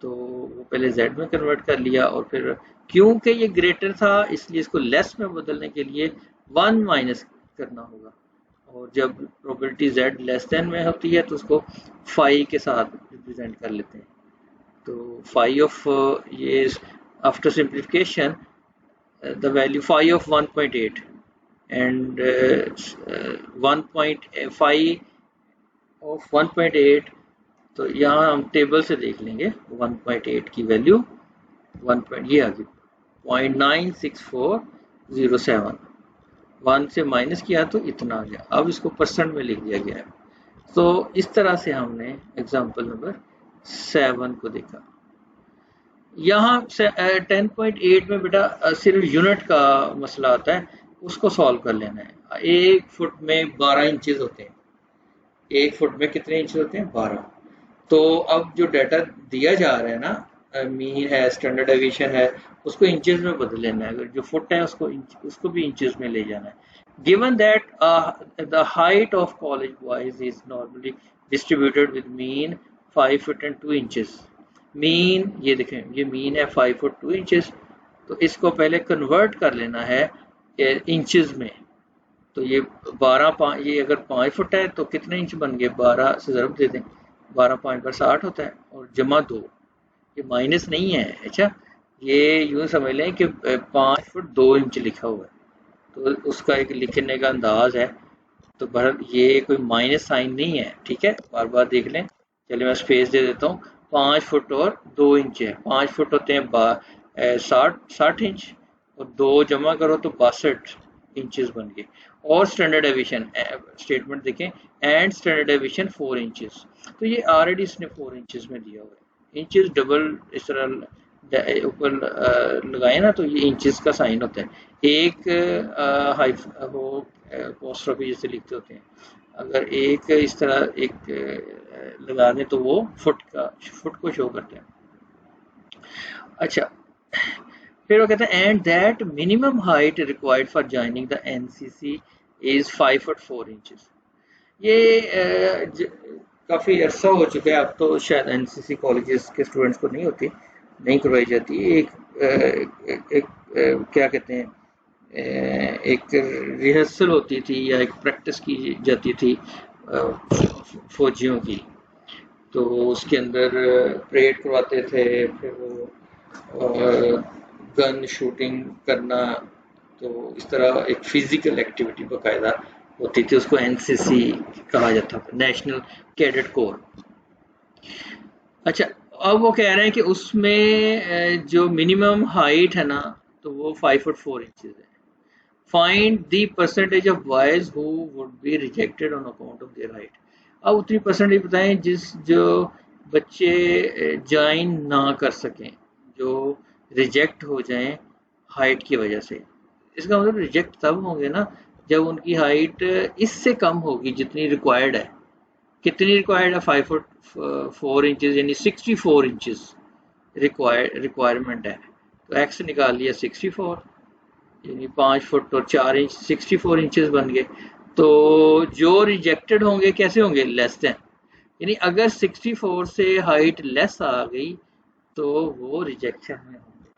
तो वो पहले z में कन्वर्ट कर लिया और फिर क्योंकि ये ग्रेटर था इसलिए इसको लेस में बदलने के लिए 1 माइनस करना होगा, और जब प्रोबेबिलिटी z लेस देन में होती है तो उसको फाई के साथ रिप्रेजेंट कर लेते हैं। तो फाई ऑफ ये after simplification the value phi of 1.8 and 1.5 of 1.8, तो यहाँ हम टेबल से देख लेंगे 1.8 की वैल्यू 1. ये आ गई 0.96407, 1 से माइनस किया तो इतना आ गया। अब इसको परसेंट में लिख दिया गया है। तो इस तरह से हमने एग्जांपल नंबर 7 को देखा। यहाँ 10.8 में बेटा सिर्फ यूनिट का मसला आता है, उसको सॉल्व कर लेना है। 1 फुट में 12 इंचेस होते हैं, 1 फुट में कितने इंच होते हैं, 12। तो अब जो डाटा दिया जा रहा है ना, मीन है, स्टैंडर्ड डेविएशन है, उसको इंचेस में बदल लेना है, जो फुट है उसको भी इंचेस में ले जाना है। Given that the height of college boys is normally distributed with mean 5 foot and 2 inches. Mean ये देखें, ये मीन है 5 फुट 2 इंचेस, तो इसको पहले कन्वर्ट कर लेना है इंचेस में। तो ये 12 ये अगर 5 फुट है तो कितने इंच बन गए, 12 से ज़रब दे दें, 12 5 पर 60 होता है, और जमा 2, ये माइनस नहीं है। अच्छा, ये यूँ समझ लें कि 5 फुट 2 इंच लिखा हुआ है, तो उसका एक लिखने का अंदाज है, तो ये कोई माइनस साइन नहीं है। ठीक है, बार बार देख लें। चलिए मैं स्पेस दे देता हूँ, 5 फुट और 2 इंच है, 5 फुट होते हैं 60 इंच, और 2 जमा करो तो 62 इंचेस बन गए। और स्टैंडर्ड डेविएशन स्टेटमेंट देखें, एंड स्टैंडर्ड डेविएशन 4 इंचेस, तो ये ऑलरेडी इसने 4 इंचेस में दिया हुआ है। इंचेस डबल इस तरह ऊपर लगाए ना तो ये इंचेस का साइन होता है, एक वो पोस्ट्रोफी जैसे लिखते होते हैं, अगर एक इस तरह एक लगा दें तो वो फुट को शो करते हैं। अच्छा, फिर वो कहते हैं and that minimum height required for joining the NCC is 5 foot 4 inches. ये काफ़ी अर्सा हो चुका है, अब तो शायद एनसीसी कॉलेजेस के स्टूडेंट्स को नहीं होती, नहीं करवाई जाती। एक क्या कहते हैं, एक रिहर्सल होती थी या एक प्रैक्टिस की जाती थी फौजियों की, तो उसके अंदर परेड करवाते थे, फिर वो गन शूटिंग करना, तो इस तरह एक फिजिकल एक्टिविटी बाकायदा होती थी, उसको एनसीसी कहा जाता था, नेशनल कैडेट कोर। अच्छा, अब वो कह रहे हैं कि उसमें जो मिनिमम हाइट है ना, तो वो 5 फुट 4 इंचेस है। Find the percentage of boys who would be rejected on account of their height. अब उतनी परसेंटेज बताएं जो बच्चे ज्वाइन ना कर सकें, जो रिजेक्ट हो जाएं हाइट की वजह से। इसका मतलब रिजेक्ट तब होंगे ना जब उनकी हाइट इससे कम होगी जितनी रिक्वायर्ड है। कितनी रिक्वायर्ड है, 5 फुट 4 इंचेस, यानी 64 इंचेस रिक्वायरमेंट है, तो एक्स निकाल लिया 64, यानी 5 फुट और 4 इंच 64 इंचेस बन गए। तो जो रिजेक्टेड होंगे कैसे होंगे, लेस देन, यानी अगर 64 से हाइट लेस आ गई तो वो रिजेक्शन में होंगे।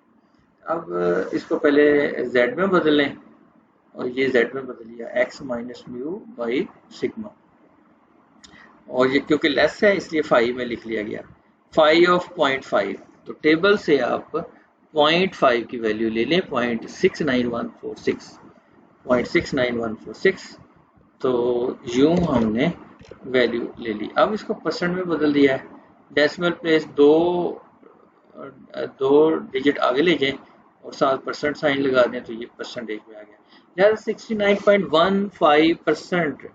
अब इसको पहले z में बदलें, और ये z में बदल लिया x minus mu by sigma, और ये क्योंकि लेस है इसलिए 5 में लिख लिया गया। 5 ऑफ 0.5, तो टेबल से आप 0.5 की वैल्यू ले लें, 0.69146, 0.69146, तो यूं हमने वैल्यू ले ली। अब इसको परसेंट में बदल दिया है, डेसिमल प्लेस दो डिजिट आगे ले जाएं और साथ परसेंट साइन लगा दें तो ये परसेंटेज में आ गया। यार 69.15%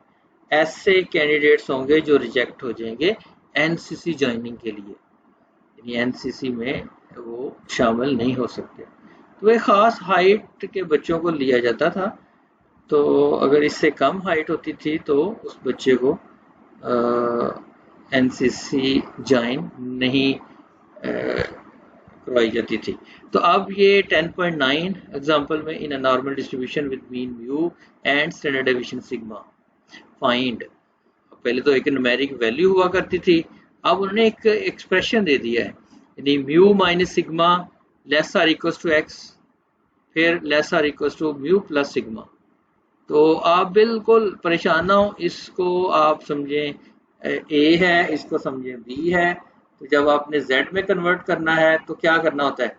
ऐसे कैंडिडेट्स होंगे जो रिजेक्ट हो जाएंगे एनसीसी ज्वाइनिंग के लिए, यानी एनसीसी में वो शामिल नहीं हो सकते। तो एक ख़ास हाइट के बच्चों को लिया जाता था, तो अगर इससे कम हाइट होती थी तो उस बच्चे को एनसीसी ज्वाइन नहीं करवाई जाती थी। तो अब ये 10.9 एग्जांपल में in a normal distribution with mean mu and standard deviation sigma find, पहले तो एक न्यूमेरिक वैल्यू हुआ करती थी, अब उन्होंने एक एक्सप्रेशन दे दिया है, यानी mu minus sigma less or equals to x, फिर less or equals to mu plus sigma. तो आप बिल्कुल परेशान ना हो, इसको आप समझें ए है, इसको समझें बी है। तो जब आपने जेड में कन्वर्ट करना है तो क्या करना होता है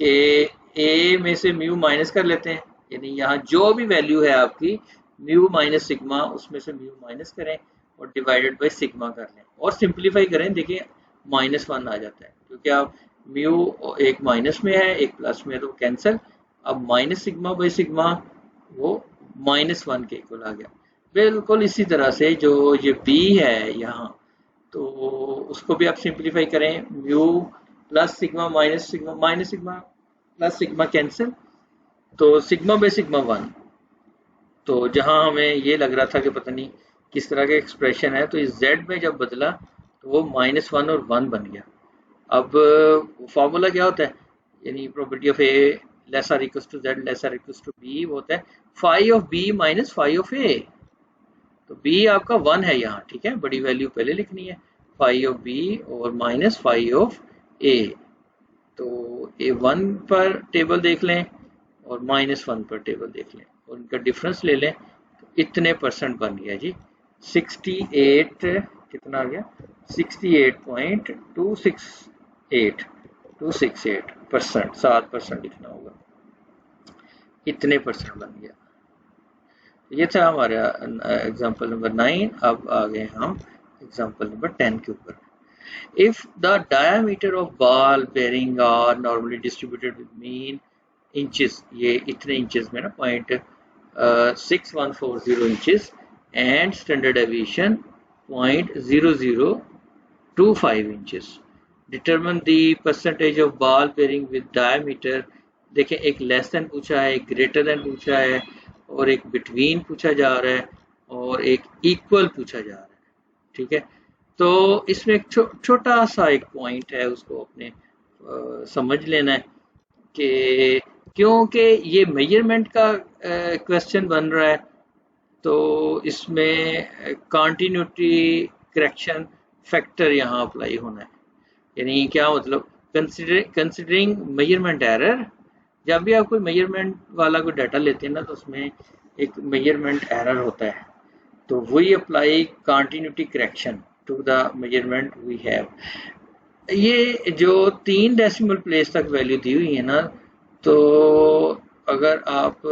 कि ए में से म्यू माइनस कर लेते हैं, यानी यहाँ जो भी वैल्यू है आपकी म्यू माइनस सिग्मा, उसमें से म्यू माइनस करें और डिवाइडेड बाय सिग्मा कर लें और सिंप्लीफाई करें, देखिए -1 आ जाता है, क्योंकि आप म्यू एक माइनस में है एक प्लस में है तो कैंसिल। अब माइनस सिग्मा बाई सिग्मा वो -1 के इक्वल आ गया। बिल्कुल इसी तरह से जो ये बी है यहाँ, तो उसको भी आप सिंप्लीफाई करें, mu plus sigma plus sigma cancel, तो सिग्मा बाई सिग्मा 1। तो जहां हमें ये लग रहा था कि पता नहीं किस तरह का एक्सप्रेशन है, तो इस z में जब बदला तो वो -1 और 1 बन गया। अब फॉर्मूला क्या होता है, यानी probability of a less or equals to z less or equals to b, वो होता है phi of b minus phi of a। तो b आपका 1 है यहाँ, ठीक है, बड़ी वैल्यू पहले लिखनी है, फाई ऑफ b और माइनस फाई ऑफ a। तो a1 पर टेबल देख लें और -1 पर टेबल देख लें और इनका डिफरेंस ले लें, तो इतने परसेंट बन गया जी, 68 कितना आ गया 68.268% 7% लिखना होगा, इतने परसेंट बन गया। ये था हमारा एग्जांपल नंबर 9। अब आ गए हम एग्जांपल नंबर 10 के ऊपर। If the diameter of ball bearing are normally distributed with mean inches, ये इतने इंचेस में ना 0.6140 inches and standard deviation 0.0025 inches, determine the percentage of ball bearing with diameter। देखें एक लेस देन पूछा है, एक ग्रेटर देन पूछा है और एक बिटवीन पूछा जा रहा है और एक इक्वल पूछा जा रहा है, ठीक है। तो इसमें एक छोटा सा एक पॉइंट है, उसको अपने समझ लेना है कि क्योंकि ये मेजरमेंट का क्वेश्चन बन रहा है, तो इसमें कॉन्टिन्यूटी करेक्शन फैक्टर यहाँ अप्लाई होना है। यानी क्या मतलब, कंसिडरिंग मेजरमेंट एरर, जब भी आप कोई मेजरमेंट वाला कोई डाटा लेते हैं ना, तो उसमें एक मेजरमेंट एरर होता है, तो वही apply continuity correction to the measurement we have. ये जो 3 डेसिमल प्लेस तक वैल्यू दी हुई है ना, तो अगर आप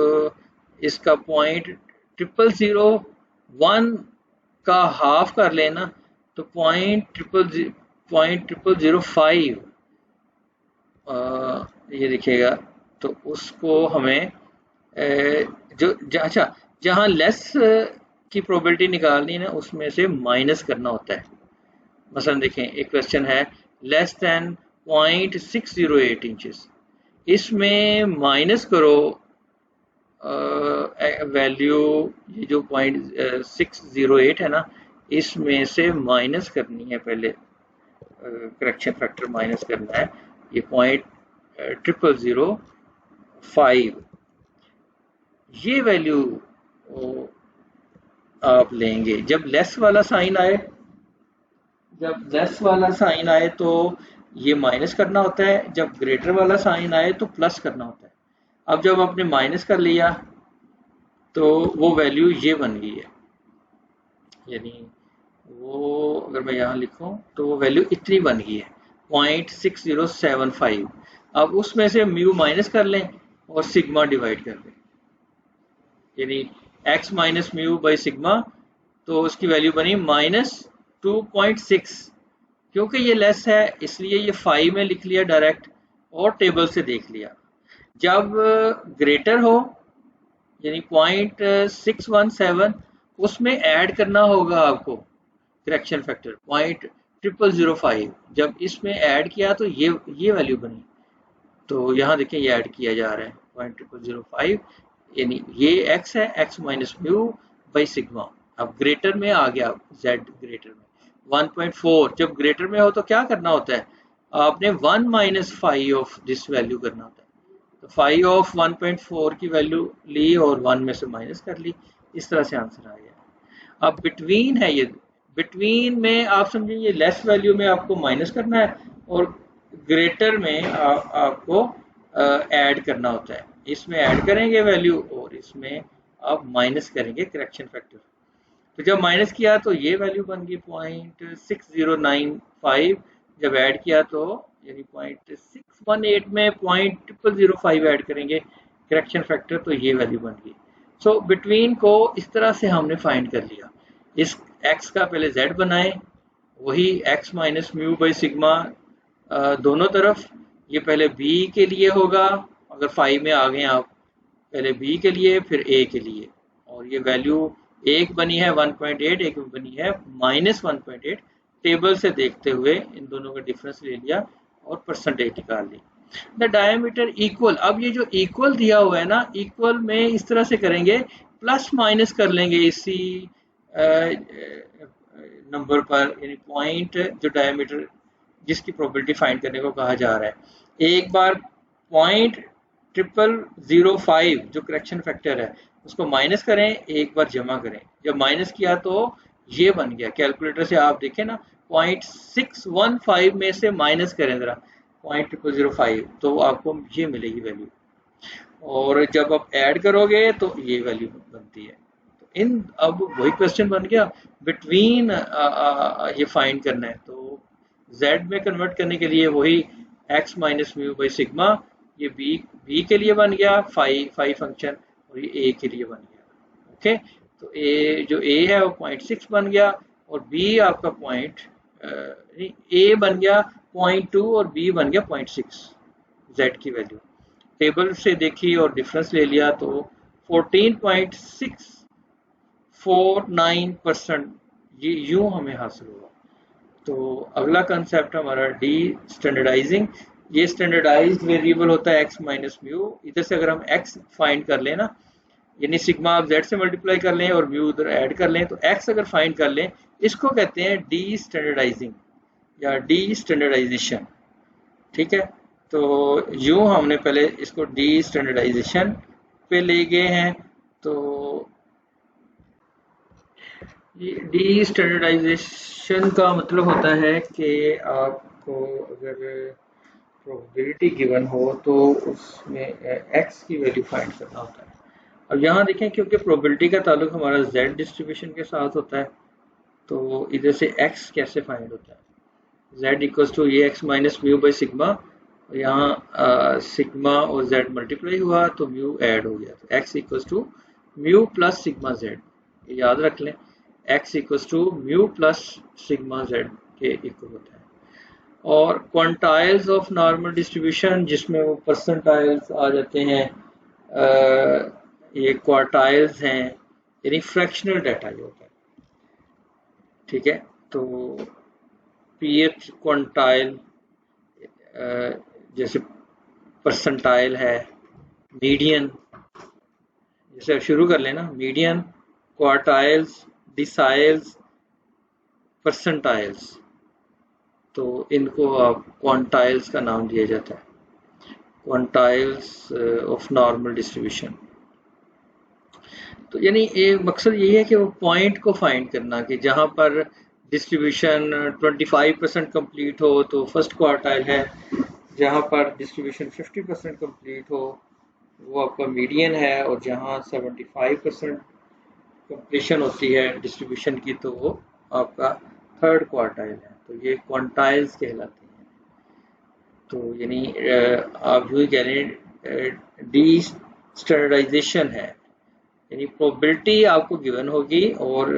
इसका 0.0001 का हाफ कर लेना तो 0.0005 ये दिखेगा। तो उसको हमें अच्छा जहाँ लेस की प्रोबेबिलिटी निकालनी है ना, उसमें से माइनस करना होता है। मसलन देखें एक क्वेश्चन है लेस देन 0.608 इंचेस, इसमें माइनस करो वैल्यू, ये जो 0.608 है ना, इसमें से माइनस करनी है, पहले करेक्शन फैक्टर माइनस करना है, ये 0.0005 ये वैल्यू आप लेंगे। जब लेस वाला साइन आए तो ये माइनस करना होता है, जब ग्रेटर वाला साइन आए तो प्लस करना होता है। अब जब आपने माइनस कर लिया तो वो वैल्यू ये बन गई है, यानी वो अगर मैं यहाँ लिखूं तो वो वैल्यू इतनी बन गई है 0.6075। अब उसमें से म्यू माइनस कर लें और सिग्मा डिवाइड कर लें, यानी x minus mu by sigma तो उसकी वैल्यू बनी -2.6। क्योंकि ये लेस है इसलिए ये 5 में लिख लिया डायरेक्ट और टेबल से देख लिया। जब ग्रेटर हो यानी 0.617 उसमें ऐड करना होगा आपको करेक्शन फैक्टर 0.0005। जब इसमें ऐड किया तो ये वैल्यू बनी। तो यहाँ देखें ये ऐड किया जा रहा है 0.0005 यानी ये x है, x minus mu by sigma. अब ग्रेटर में आ गया z ग्रेटर में 1.4। जब ग्रेटर में हो तो क्या करना होता है, आपने 1 माइनस 5 ऑफ दिस वैल्यू करना होता है। तो 5 ऑफ 1.4 की वैल्यू ली और 1 में से माइनस कर ली, इस तरह से आंसर आ गया। अब बिटवीन है ये, बिटवीन में आप समझिए ये लेस वैल्यू में आपको माइनस करना है और ग्रेटर में आपको ऐड करना होता है। इसमें ऐड करेंगे वैल्यू और इसमें आप माइनस करेंगे करेक्शन फैक्टर। तो जब माइनस किया तो ये वैल्यू बन गई 0.6095। जब ऐड किया तो यानी 0.618 में 0.0005 ऐड करेंगे करेक्शन फैक्टर, तो ये वैल्यू बन गई। सो बिटवीन को इस तरह से हमने फाइंड कर लिया। इस x का पहले z बनाए, वही x minus mu by sigma दोनों तरफ। ये पहले b के लिए होगा, अगर 5 में आ गए आप, पहले b के लिए फिर a के लिए, और ये वैल्यू एक बनी है 1.8, एक बनी है -1.8। टेबल से देखते हुए इन दोनों का डिफरेंस ले लिया और परसेंटेज निकाल ली। द डायमीटर इक्वल, अब ये जो इक्वल दिया हुआ है ना, इक्वल में इस तरह से करेंगे, प्लस माइनस कर लेंगे इसी नंबर पर, यानी पॉइंट जो डायमीटर जिसकी प्रोबेबिलिटी फाइंड करने को कहा जा रहा है। एक बार 0.0005 जो करेक्शन फैक्टर है उसको माइनस करें, एक बार जमा करें। जब माइनस किया तो ये बन गया। कैलकुलेटर से आप देखें ना, 0.615 में से माइनस करें जरा 0.0005 तो आपको ये मिलेगी वैल्यू, और जब आप ऐड करोगे तो ये वैल्यू बनती है। तो इन अब वही क्वेश्चन बन गया, बिटवीन ये फाइंड करना है। तो z में कन्वर्ट करने के लिए वही x minus mu by sigma, ये b के लिए बन गया 5 फंक्शन, और ये a के लिए बन गया। ओके, तो a जो a है वो 0.6 बन गया, और b आपका a बन गया 0.2 और b बन गया 0.6 z की वैल्यू। टेबल से देखी और डिफरेंस ले लिया तो 14.649% ये यूं हमें हासिल हुआ। तो अगला कंसेप्ट हमारा डी स्टैंडर्डाइजिंग। ये स्टैंडर्डाइज्ड वेरिएबल होता है x माइनस म्यू। इधर से अगर हम x फाइंड कर लें ना, यानी सिग्मा आप z से मल्टीप्लाई कर लें और म्यू उधर ऐड कर लें, तो x अगर फाइंड कर लें, इसको कहते हैं डी स्टैंडर्डाइजिंग या डी स्टैंडर्डाइजेशन। ठीक है, तो यूं हमने पहले इसको डी स्टैंडर्डाइजेशन पे ले गए हैं। तो डी स्टैंडर्डाइजेशन का मतलब होता है कि आपको अगर प्रोबेबिलिटी गिवन हो तो उसमें x की वैल्यू फाइंड करना होता है। अब यहाँ देखें, क्योंकि प्रोबेबिलिटी का ताल्लुक हमारा z डिस्ट्रीब्यूशन के साथ होता है, तो इधर से x कैसे फाइंड होता है, z इक्वल्स टू ये x minus mu by sigma, यहाँ सिग्मा और z मल्टीप्लाई हुआ तो म्यू ऐड हो गया, तो x equals to mu plus sigma z। याद रख लें, x equals to mu plus sigma z के इक्वल होता है। और क्वांटाइल्स ऑफ नॉर्मल डिस्ट्रीब्यूशन, जिसमें वो परसेंटाइल्स आ जाते हैं, ये क्वार्टाइल्स हैं, यानी फ्रैक्शनल डाटा जो होता है। ठीक है, तो pth क्वांटाइल जैसे परसेंटाइल है, मीडियन, जैसे शुरू कर लेना, मीडियन, क्वार्टाइल्स, डिसाइल्स, परसेंटाइल्स, तो इनको आप क्वांटाइल्स का नाम दिया जाता है, क्वांटाइल्स ऑफ नॉर्मल डिस्ट्रीब्यूशन। तो यानी मकसद यही है कि वो पॉइंट को फाइंड करना कि जहाँ पर डिस्ट्रीब्यूशन 25% कंप्लीट हो तो फर्स्ट क्वार्टाइल है, जहाँ पर डिस्ट्रीब्यूशन 50% कंप्लीट हो वो आपका मीडियन है, और जहाँ 75% कंप्लीशन होती है डिस्ट्रीब्यूशन की तो वो आपका थर्ड क्वार्टाइल है। तो ये क्वांटाइल्स कहलाते हैं। तो यानी आप यूँ कह रहे हैं डी स्टैंडर्डाइजेशन है, यानी प्रोबेबिलिटी आपको गिवन होगी और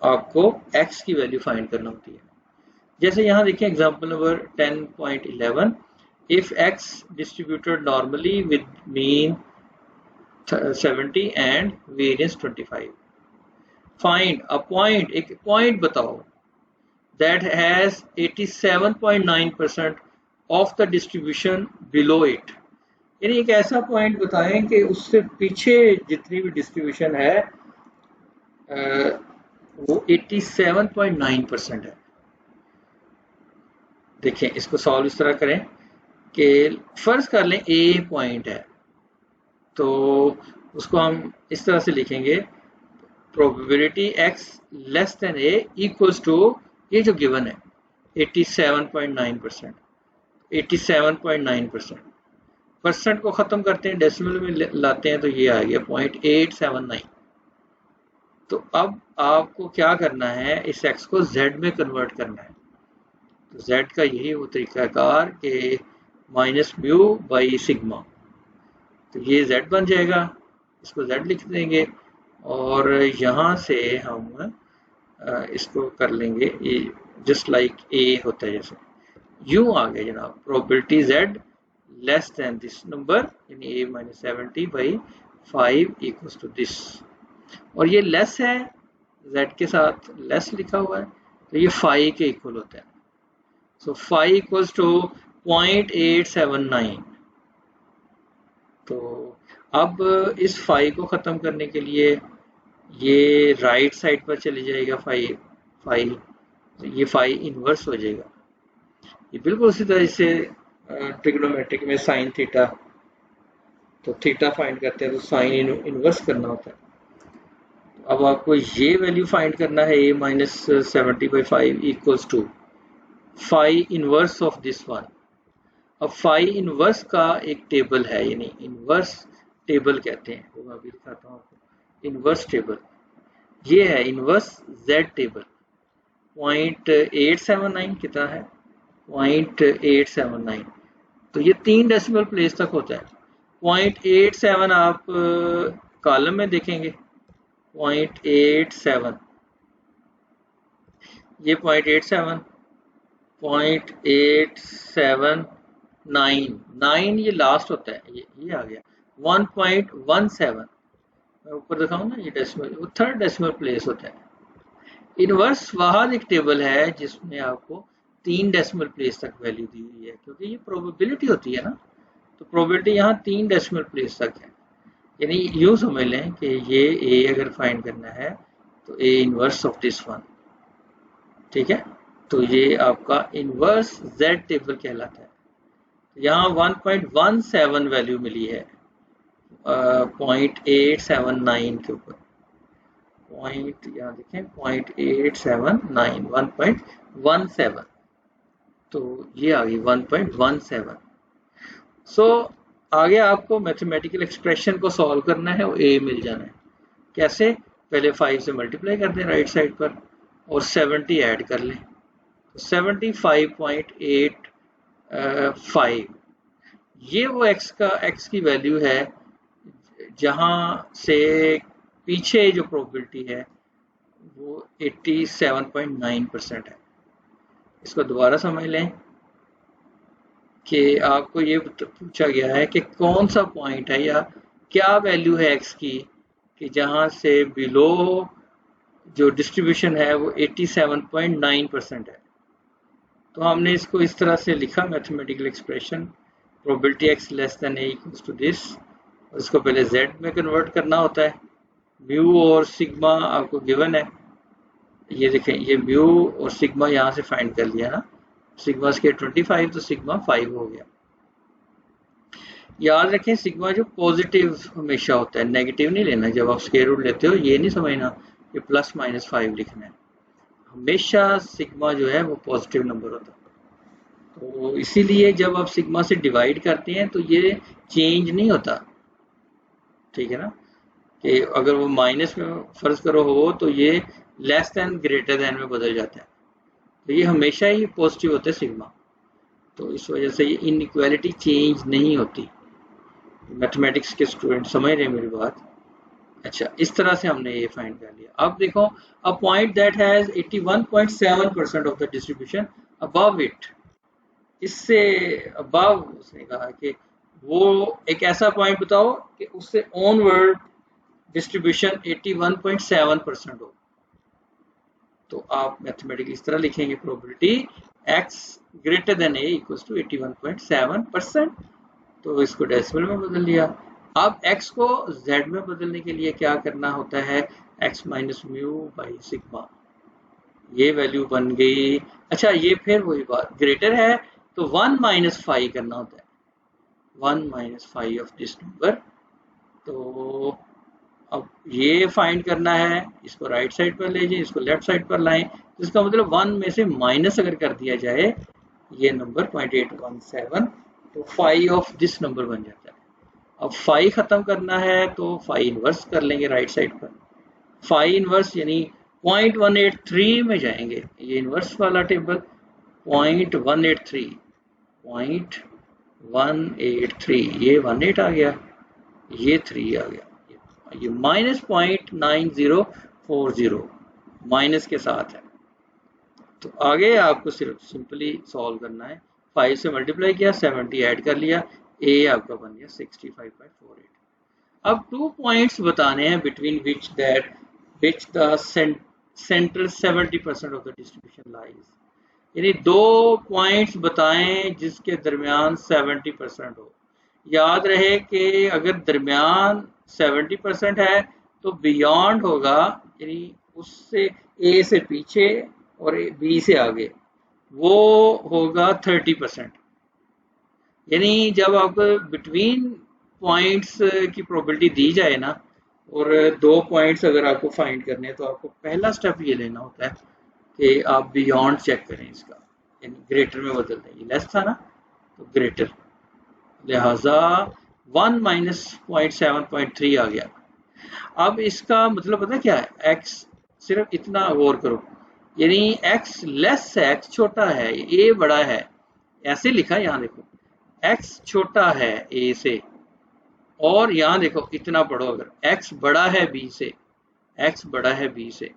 आपको x की वैल्यू फाइंड करना होती है। जैसे यहाँ देखिए example number 10.11, if x distributed normally with mean 70 and variance 25, find a point, एक पॉइंट बताओ that has 87.9% of the distribution below it, यानी एक ऐसा पॉइंट बताएं कि उससे पीछे जितनी भी डिस्ट्रीब्यूशन है वो 87.9% है। देखें इसको सॉल्व इस तरह करें कि फर्ज कर लें ए पॉइंट है, तो उसको हम इस तरह से लिखेंगे probability x less than a equals to ये जो गिवन है 87.9%, 87.9%। परसेंट को खत्म करते हैं डेसिमल में लाते हैं तो ये आ गया 0.879। तो अब आपको क्या करना है, इस x को z में कन्वर्ट करना है। तो z का यही वो तरीकाकार कि माइनस म्यू बाई सिग्मा, तो ये z बन जाएगा, इसको z लिख देंगे और यहाँ से हम इसको कर लेंगे जस्ट लाइक ए होता है, जैसे यूं आ गया जनाब, probability z less than this number यानी a minus 70 by 5 equals to this, और ये लेस है z के साथ लेस लिखा हुआ है तो ये 5 के इक्वल होता है। सो 5 इक्वल्स टू 0.879। तो अब इस 5 को ख़त्म करने के लिए ये राइट साइड पर चली जाएगा 5, तो ये 5 इनवर्स हो जाएगा। ये बिल्कुल उसी तरह से ट्रिग्नोमेट्रिक में साइन थीटा, तो थीटा फाइंड करते हैं तो साइन इनवर्स करना होता है। अब आपको ये वैल्यू फाइंड करना है a minus 70 by 5 equals to 5 inverse of this one. अब 5 इनवर्स का एक टेबल है, यानी इनवर्स टेबल कहते हैं, वो मैं अभी दिखाता हूँ आपको। इनवर्स टेबल ये है, इनवर्स z टेबल 0.879 कितना है 0.879, तो ये 3 डेसिमल प्लेस तक होता है। 0.87 आप कॉलम में देखेंगे 0.87, ये 0.87, 0.879 ये लास्ट होता है, ये आ गया 1.17, मैं ऊपर दिखाऊं ना, ये डेसिमल वो थर्ड डेसिमल प्लेस होता है। इनवर्स वहां एक टेबल है जिसमें आपको 3 डेसिमल प्लेस तक वैल्यू दी हुई है, क्योंकि ये प्रोबेबिलिटी होती है ना, तो प्रोबेबिलिटी यहाँ 3 डेसिमल प्लेस तक है। यानी यूं समझ लें कि ये a अगर फाइंड करना है तो a inverse of this one, ठीक है, तो ये आपका इनवर्स z टेबल कहलाता है। यहाँ 1.17 वैल्यू मिली है 0.879 के ऊपर, पॉइंट यहाँ देखें 0.879, 1.17, तो ये आ गई 1.17। सो आगे आपको मैथमेटिकल एक्सप्रेशन को सॉल्व करना है और a मिल जाना है। कैसे, पहले 5 से मल्टीप्लाई कर दें राइट साइड पर और 70 ऐड कर लें, तो 75.85, ये वो x की वैल्यू है जहाँ से पीछे जो प्रोबेबिलिटी है वो 87.9% है। इसको दोबारा समझ लें कि आपको ये पूछा गया है कि कौन सा पॉइंट है या क्या वैल्यू है x की कि जहाँ से बिलो जो डिस्ट्रीब्यूशन है वो 87.9% है। तो हमने इसको इस तरह से लिखा mathematical expression, probability x less than a equals to this, इसको पहले z में कन्वर्ट करना होता है। म्यू और सिग्मा आपको गिवन है, ये देखें ये म्यू और सिग्मा यहाँ से फाइंड कर लिया ना, सिग्मा स्क्वायर 25 तो सिग्मा 5 हो गया। याद रखें सिग्मा जो पॉजिटिव हमेशा होता है, नेगेटिव नहीं लेना। जब आप स्क्वायर रूट लेते हो ये नहीं समझना कि प्लस माइनस 5 लिखना है, हमेशा सिग्मा जो है वो पॉजिटिव नंबर होता है। तो इसीलिए जब आप सिग्मा से डिवाइड करते हैं तो ये चेंज नहीं होता, ठीक है ना, कि अगर वो माइनस में फर्ज करो हो तो ये लेस देन ग्रेटर देन में बदल जाता है, तो ये हमेशा ही पॉजिटिव होता है सिग्मा। तो इस वजह से ये इनइक्वालिटी चेंज नहीं होती। मैथमेटिक्स के स्टूडेंट समझ रहे हैं मेरी बात, अच्छा, इस तरह से हमने ये फाइंड कर लिया। अब देखो, a point that has 81.7% of the distribution above it, इससे अबव उसने कहा कि वो एक ऐसा पॉइंट बताओ कि उससे ऑनवर्ड डिस्ट्रीब्यूशन 81.7% हो। तो आप मैथमेटिकली इस तरह लिखेंगे, probability x greater than a equals to 81.7%। तो इसको डेसिमल में बदल लिया। अब x को z में बदलने के लिए क्या करना होता है, x minus mu by sigma, ये वैल्यू बन गई। अच्छा, ये फिर वही बात, ग्रेटर है तो 1 माइनस 5 करना होता है, 1 माइनस 5 ऑफ दिस नंबर। तो अब ये फाइंड करना है, इसको राइट साइड पर ले जाए, इसको लेफ्ट साइड पर लाएं, तो इसका मतलब 1 में से माइनस अगर कर दिया जाए ये नंबर 0.817, तो 5 ऑफ दिस नंबर बन जाता है। अब 5 खत्म करना है तो 5 इनवर्स कर लेंगे राइट साइड पर, 5 इनवर्स यानी 0.183 में जाएंगे, ये इनवर्स वाला टेबल 0.183, 0.183, ये 18 आ गया, ये 3 आ गया, ये माइनस 0.9040 माइनस के साथ है। तो आगे आपको सिर्फ सिंपली सॉल्व करना है, 5 से मल्टीप्लाई किया, 70 ऐड कर लिया, ए आपका बन गया 65.48। अब 2 पॉइंट्स बताने हैं between which the centre 70% of the distribution lies, यानी 2 पॉइंट्स बताएं जिसके दरमियान 70% हो। याद रहे कि अगर दरमियान 70% है तो बियॉन्ड होगा, यानी उससे ए से पीछे और बी से आगे, वो होगा 30%। यानी जब आपको बिटवीन पॉइंट्स की प्रोबेबिलिटी दी जाए ना, और 2 पॉइंट्स अगर आपको फाइंड करने हैं, तो आपको पहला स्टेप ये लेना होता है कि आप बियॉन्ड चेक करें इसका, यानी ग्रेटर में बदल दें, ये लेस था ना तो ग्रेटर, लिहाजा 1 माइनस 0.7.3 आ गया। अब इसका मतलब पता क्या है, x सिर्फ इतना गौर करो, यानी x लेस है, x छोटा है, a बड़ा है, ऐसे लिखा है, यहाँ देखो x छोटा है a से, और यहाँ देखो इतना पढ़ो, अगर x बड़ा है b से, x बड़ा है b से,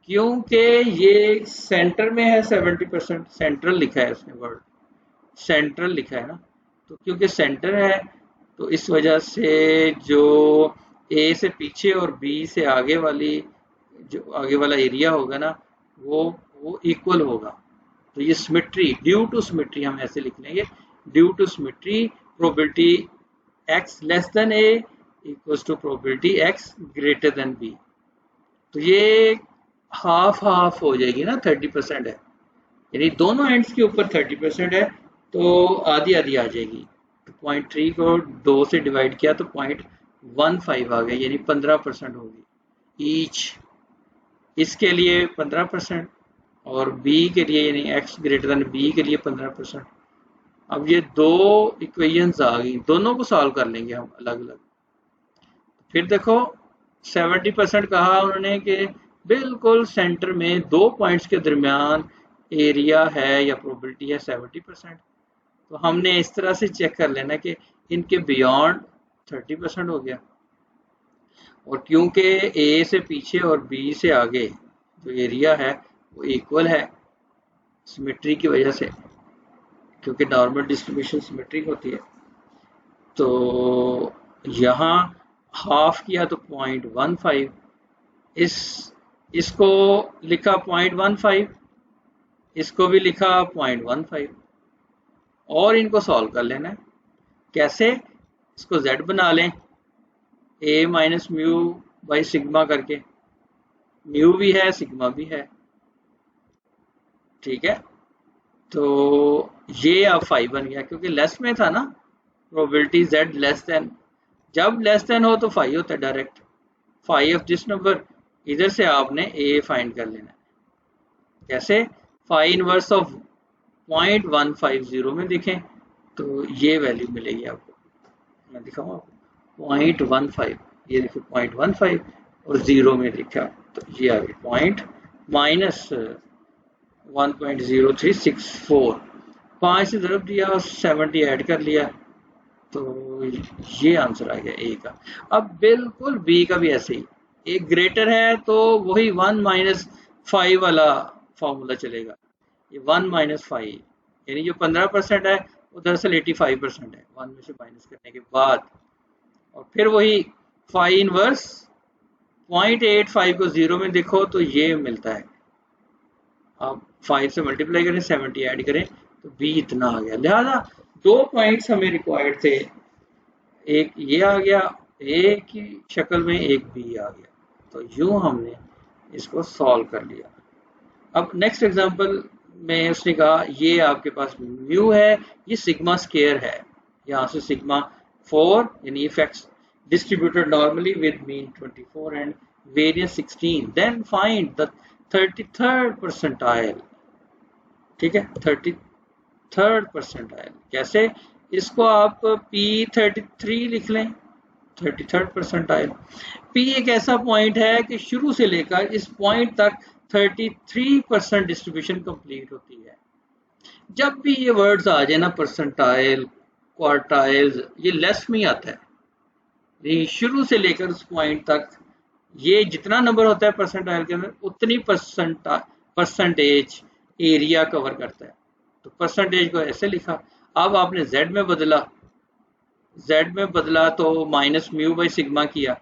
क्योंकि ये सेंटर में है 70%, सेंट्रल लिखा है इसने, वर्ड सेंट्रल लिखा है ना, तो क्योंकि सेंटर है तो इस वजह से जो ए से पीछे और बी से आगे वाली, जो आगे वाला एरिया होगा ना, वो इक्वल होगा। तो ये सिमेट्री, ड्यू टू सिमेट्री हम ऐसे लिख लेंगे, due to symmetry probability x less than a equals to probability x greater than b। तो ये हाफ हाफ हो जाएगी ना, 30% है, यानी दोनों एंड्स के ऊपर 30% है, तो आधी आधी आ जाएगी। तो 0.3 को 2 से डिवाइड किया तो 0.15 आ गया, यानी 15% होगी ईच, इसके लिए 15% और b के लिए यानी x ग्रेटर देन b के लिए 15%। अब ये 2 इक्वेशंस आ गई, दोनों को सॉल्व कर लेंगे हम अलग अलग। फिर देखो 70% कहा उन्होंने कि बिल्कुल सेंटर में 2 पॉइंट्स के दरमियान एरिया है या प्रोबेबिलिटी है 70%। तो हमने इस तरह से चेक कर लेना कि इनके बियॉन्ड 30% हो गया, और क्योंकि ए से पीछे और बी से आगे जो एरिया है वो इक्वल है सिमेट्री की वजह से, क्योंकि नॉर्मल डिस्ट्रीब्यूशन सिमेट्रिक होती है। तो यहाँ हाफ किया तो 0.15, इसको लिखा 0.15, इसको भी लिखा 0.15, और इनको सॉल्व कर लेना है। कैसे, इसको z बना लें, a minus mu by sigma करके, म्यू भी है सिग्मा भी है, ठीक है। तो ये अब 5 बन गया, क्योंकि लेस में था ना, प्रोबेबिलिटी z लेस देन, जब लेस देन हो तो 5 होता है डायरेक्ट, 5 ऑफ दिस नंबर, इधर से आपने a फाइंड कर लेना है। कैसे, 5 इनवर्स ऑफ 0.150 में देखें तो ये वैल्यू मिलेगी आपको, मैं दिखाऊँ आपको, 0.15, ये देखो 0.15 और 0 में लिखा तो ये आ गया पॉइंट माइनस 1.0364, 5 से ज़रूर दिया और 70 ऐड कर लिया तो ये आंसर आ गया ए का। अब बिल्कुल बी का भी ऐसे ही, एक ग्रेटर है तो वही 1 - 5 वाला फॉर्मूला चलेगा। ये 1 - 5 यानी जो 15% है वो दरअसल 85% है 1 में से माइनस करने के बाद। और फिर वही 5 - 0.85 को 0 में देखो तो ये मिलता है। आप 5 से मल्टीप्लाई करें 70 ऐड करें तो बी इतना आ गया। लिहाजा 2 पॉइंट्स हमें रिक्वायर्ड थे, एक ये आ गया ए की शक्ल में, एक बी आ गया। तो यूं हमने इसको सॉल्व कर लिया। अब नेक्स्ट एग्जांपल में उसने कहा ये आपके पास म्यू है, ये सिग्मा स्क्वायर है, यहाँ से सिग्मा 4 यानी effects distributed normally with mean 24 and variance 16, then find the 33rd percentile। ठीक है, 33rd percentile कैसे? इसको आप P33 लिख लें, 33rd percentile। P एक ऐसा पॉइंट है कि शुरू से लेकर इस पॉइंट तक 33% डिस्ट्रीब्यूशन कंप्लीट होती है। जब भी ये वर्ड्स आ जाए ना, परसेंटाइल, क्वार्टाइल्स, ये लेस में ही आता है। शुरू से लेकर उस पॉइंट तक ये जितना नंबर होता है परसेंटाइल के अंदर, उतनी परसेंटेज एरिया कवर करता है। तो परसेंटेज को ऐसे लिखा। अब आपने z में बदला, तो माइनस म्यू बाई सिग्मा किया।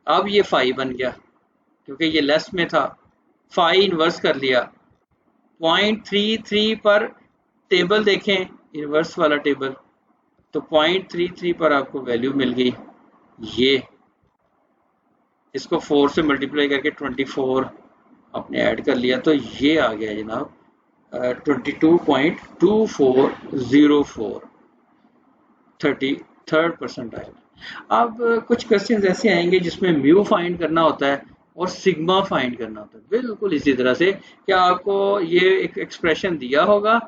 अब ये 5 बन गया क्योंकि ये लेस में था, 5 इनवर्स कर लिया। 0.33 पर टेबल देखें, इनवर्स वाला टेबल, तो 0.33 पर आपको वैल्यू मिल गई ये। इसको 4 से मल्टीप्लाई करके 24 आपने ऐड कर लिया तो ये आ गया जनाब 22.2404, 33rd परसेंटाइल। अब कुछ क्वेश्चंस ऐसे आएंगे जिसमें म्यू फाइंड करना होता है और सिग्मा फाइंड करना होता है, बिल्कुल इसी तरह से कि आपको ये एक एक्सप्रेशन दिया होगा,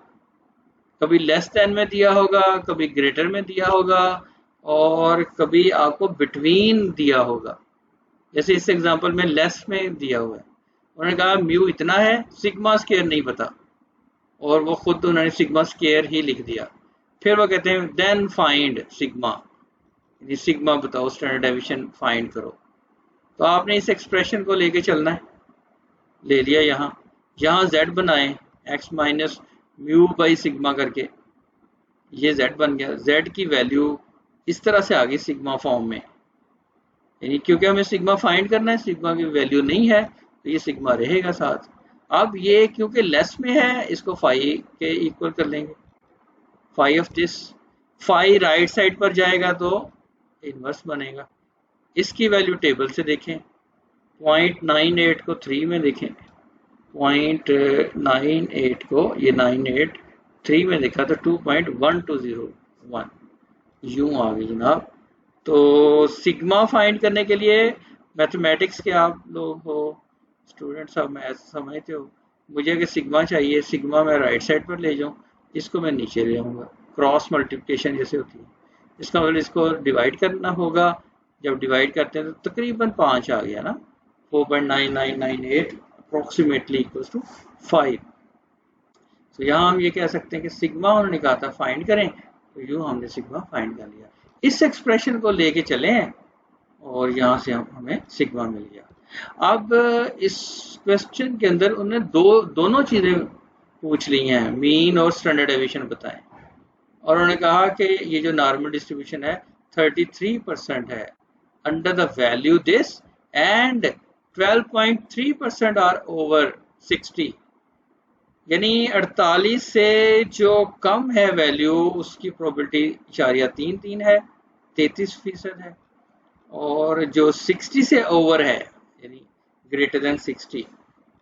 कभी लेस देन में दिया होगा, कभी ग्रेटर में दिया होगा, और कभी आपको बिटवीन दिया होगा। जैसे इस एग्जांपल में लेस में दिया हुआ है, उन्होंने कहा म्यू इतना है, सिग्मा स्क्वायर नहीं पता, और वो खुद उन्होंने सिग्मा स्क्वायर ही लिख दिया। फिर वो कहते हैं देन फाइंड सिग्मा, यानी सिग्मा बताओ, स्टैंडर्ड डेविएशन फाइंड करो। तो आपने इस एक्सप्रेशन को लेके चलना है। ले लिया, यहाँ z बनाए, x minus mu by sigma करके, ये z बन गया। z की वैल्यू इस तरह से आ गई सिग्मा फॉर्म में, यानी क्योंकि हमें सिग्मा फाइंड करना है, सिग्मा की वैल्यू नहीं है तो ये सिग्मा रहेगा साथ। अब ये क्योंकि लेस में है, इसको 5 के इक्वल कर लेंगे। 5 ऑफ दिस, 5 राइट साइड पर जाएगा तो इनवर्स बनेगा। इसकी वैल्यू टेबल से देखें, 0.98 को 3 में देखें, 0.98 को ये 98 3 में देखा तो 2.1201 यूं आ गई जनाब। तो सिग्मा फाइंड करने के लिए मैथमेटिक्स के आप लोग हो, स्टूडेंट्स आप मैथ समझते हो, मुझे अगर सिग्मा चाहिए, सिग्मा मैं राइट साइड पर ले जाऊं, इसको मैं नीचे ले आऊँगा, क्रॉस मल्टीप्लिकेशन जैसे होती है। इसका मतलब इसको डिवाइड करना होगा, जब डिवाइड करते हैं तो तकरीबन 5 आ गया ना, 4.9998 अप्रोक्सीमेटली इक्वल्स टू 5। तो यहाँ हम ये कह सकते हैं कि सिग्मा उन्होंने कहा था फाइंड करें, तो यूँ हमने सिग्मा फाइंड कर लिया। इस एक्सप्रेशन को लेके चले और यहाँ से हमें सिग्मा मिल गया। अब इस क्वेश्चन के अंदर उन्होंने दोनों चीज़ें पूछ ली हैं, मीन और स्टैंडर्ड डेविएशन बताएं, और उन्होंने कहा कि ये जो नॉर्मल डिस्ट्रीब्यूशन है 33% है under the value this and 12.3% are over 60, यानी 48 से जो कम है वैल्यू उसकी प्रोबेबिलिटी 0.33 है, 33% है, और जो 60 से ओवर है यानी greater than 60,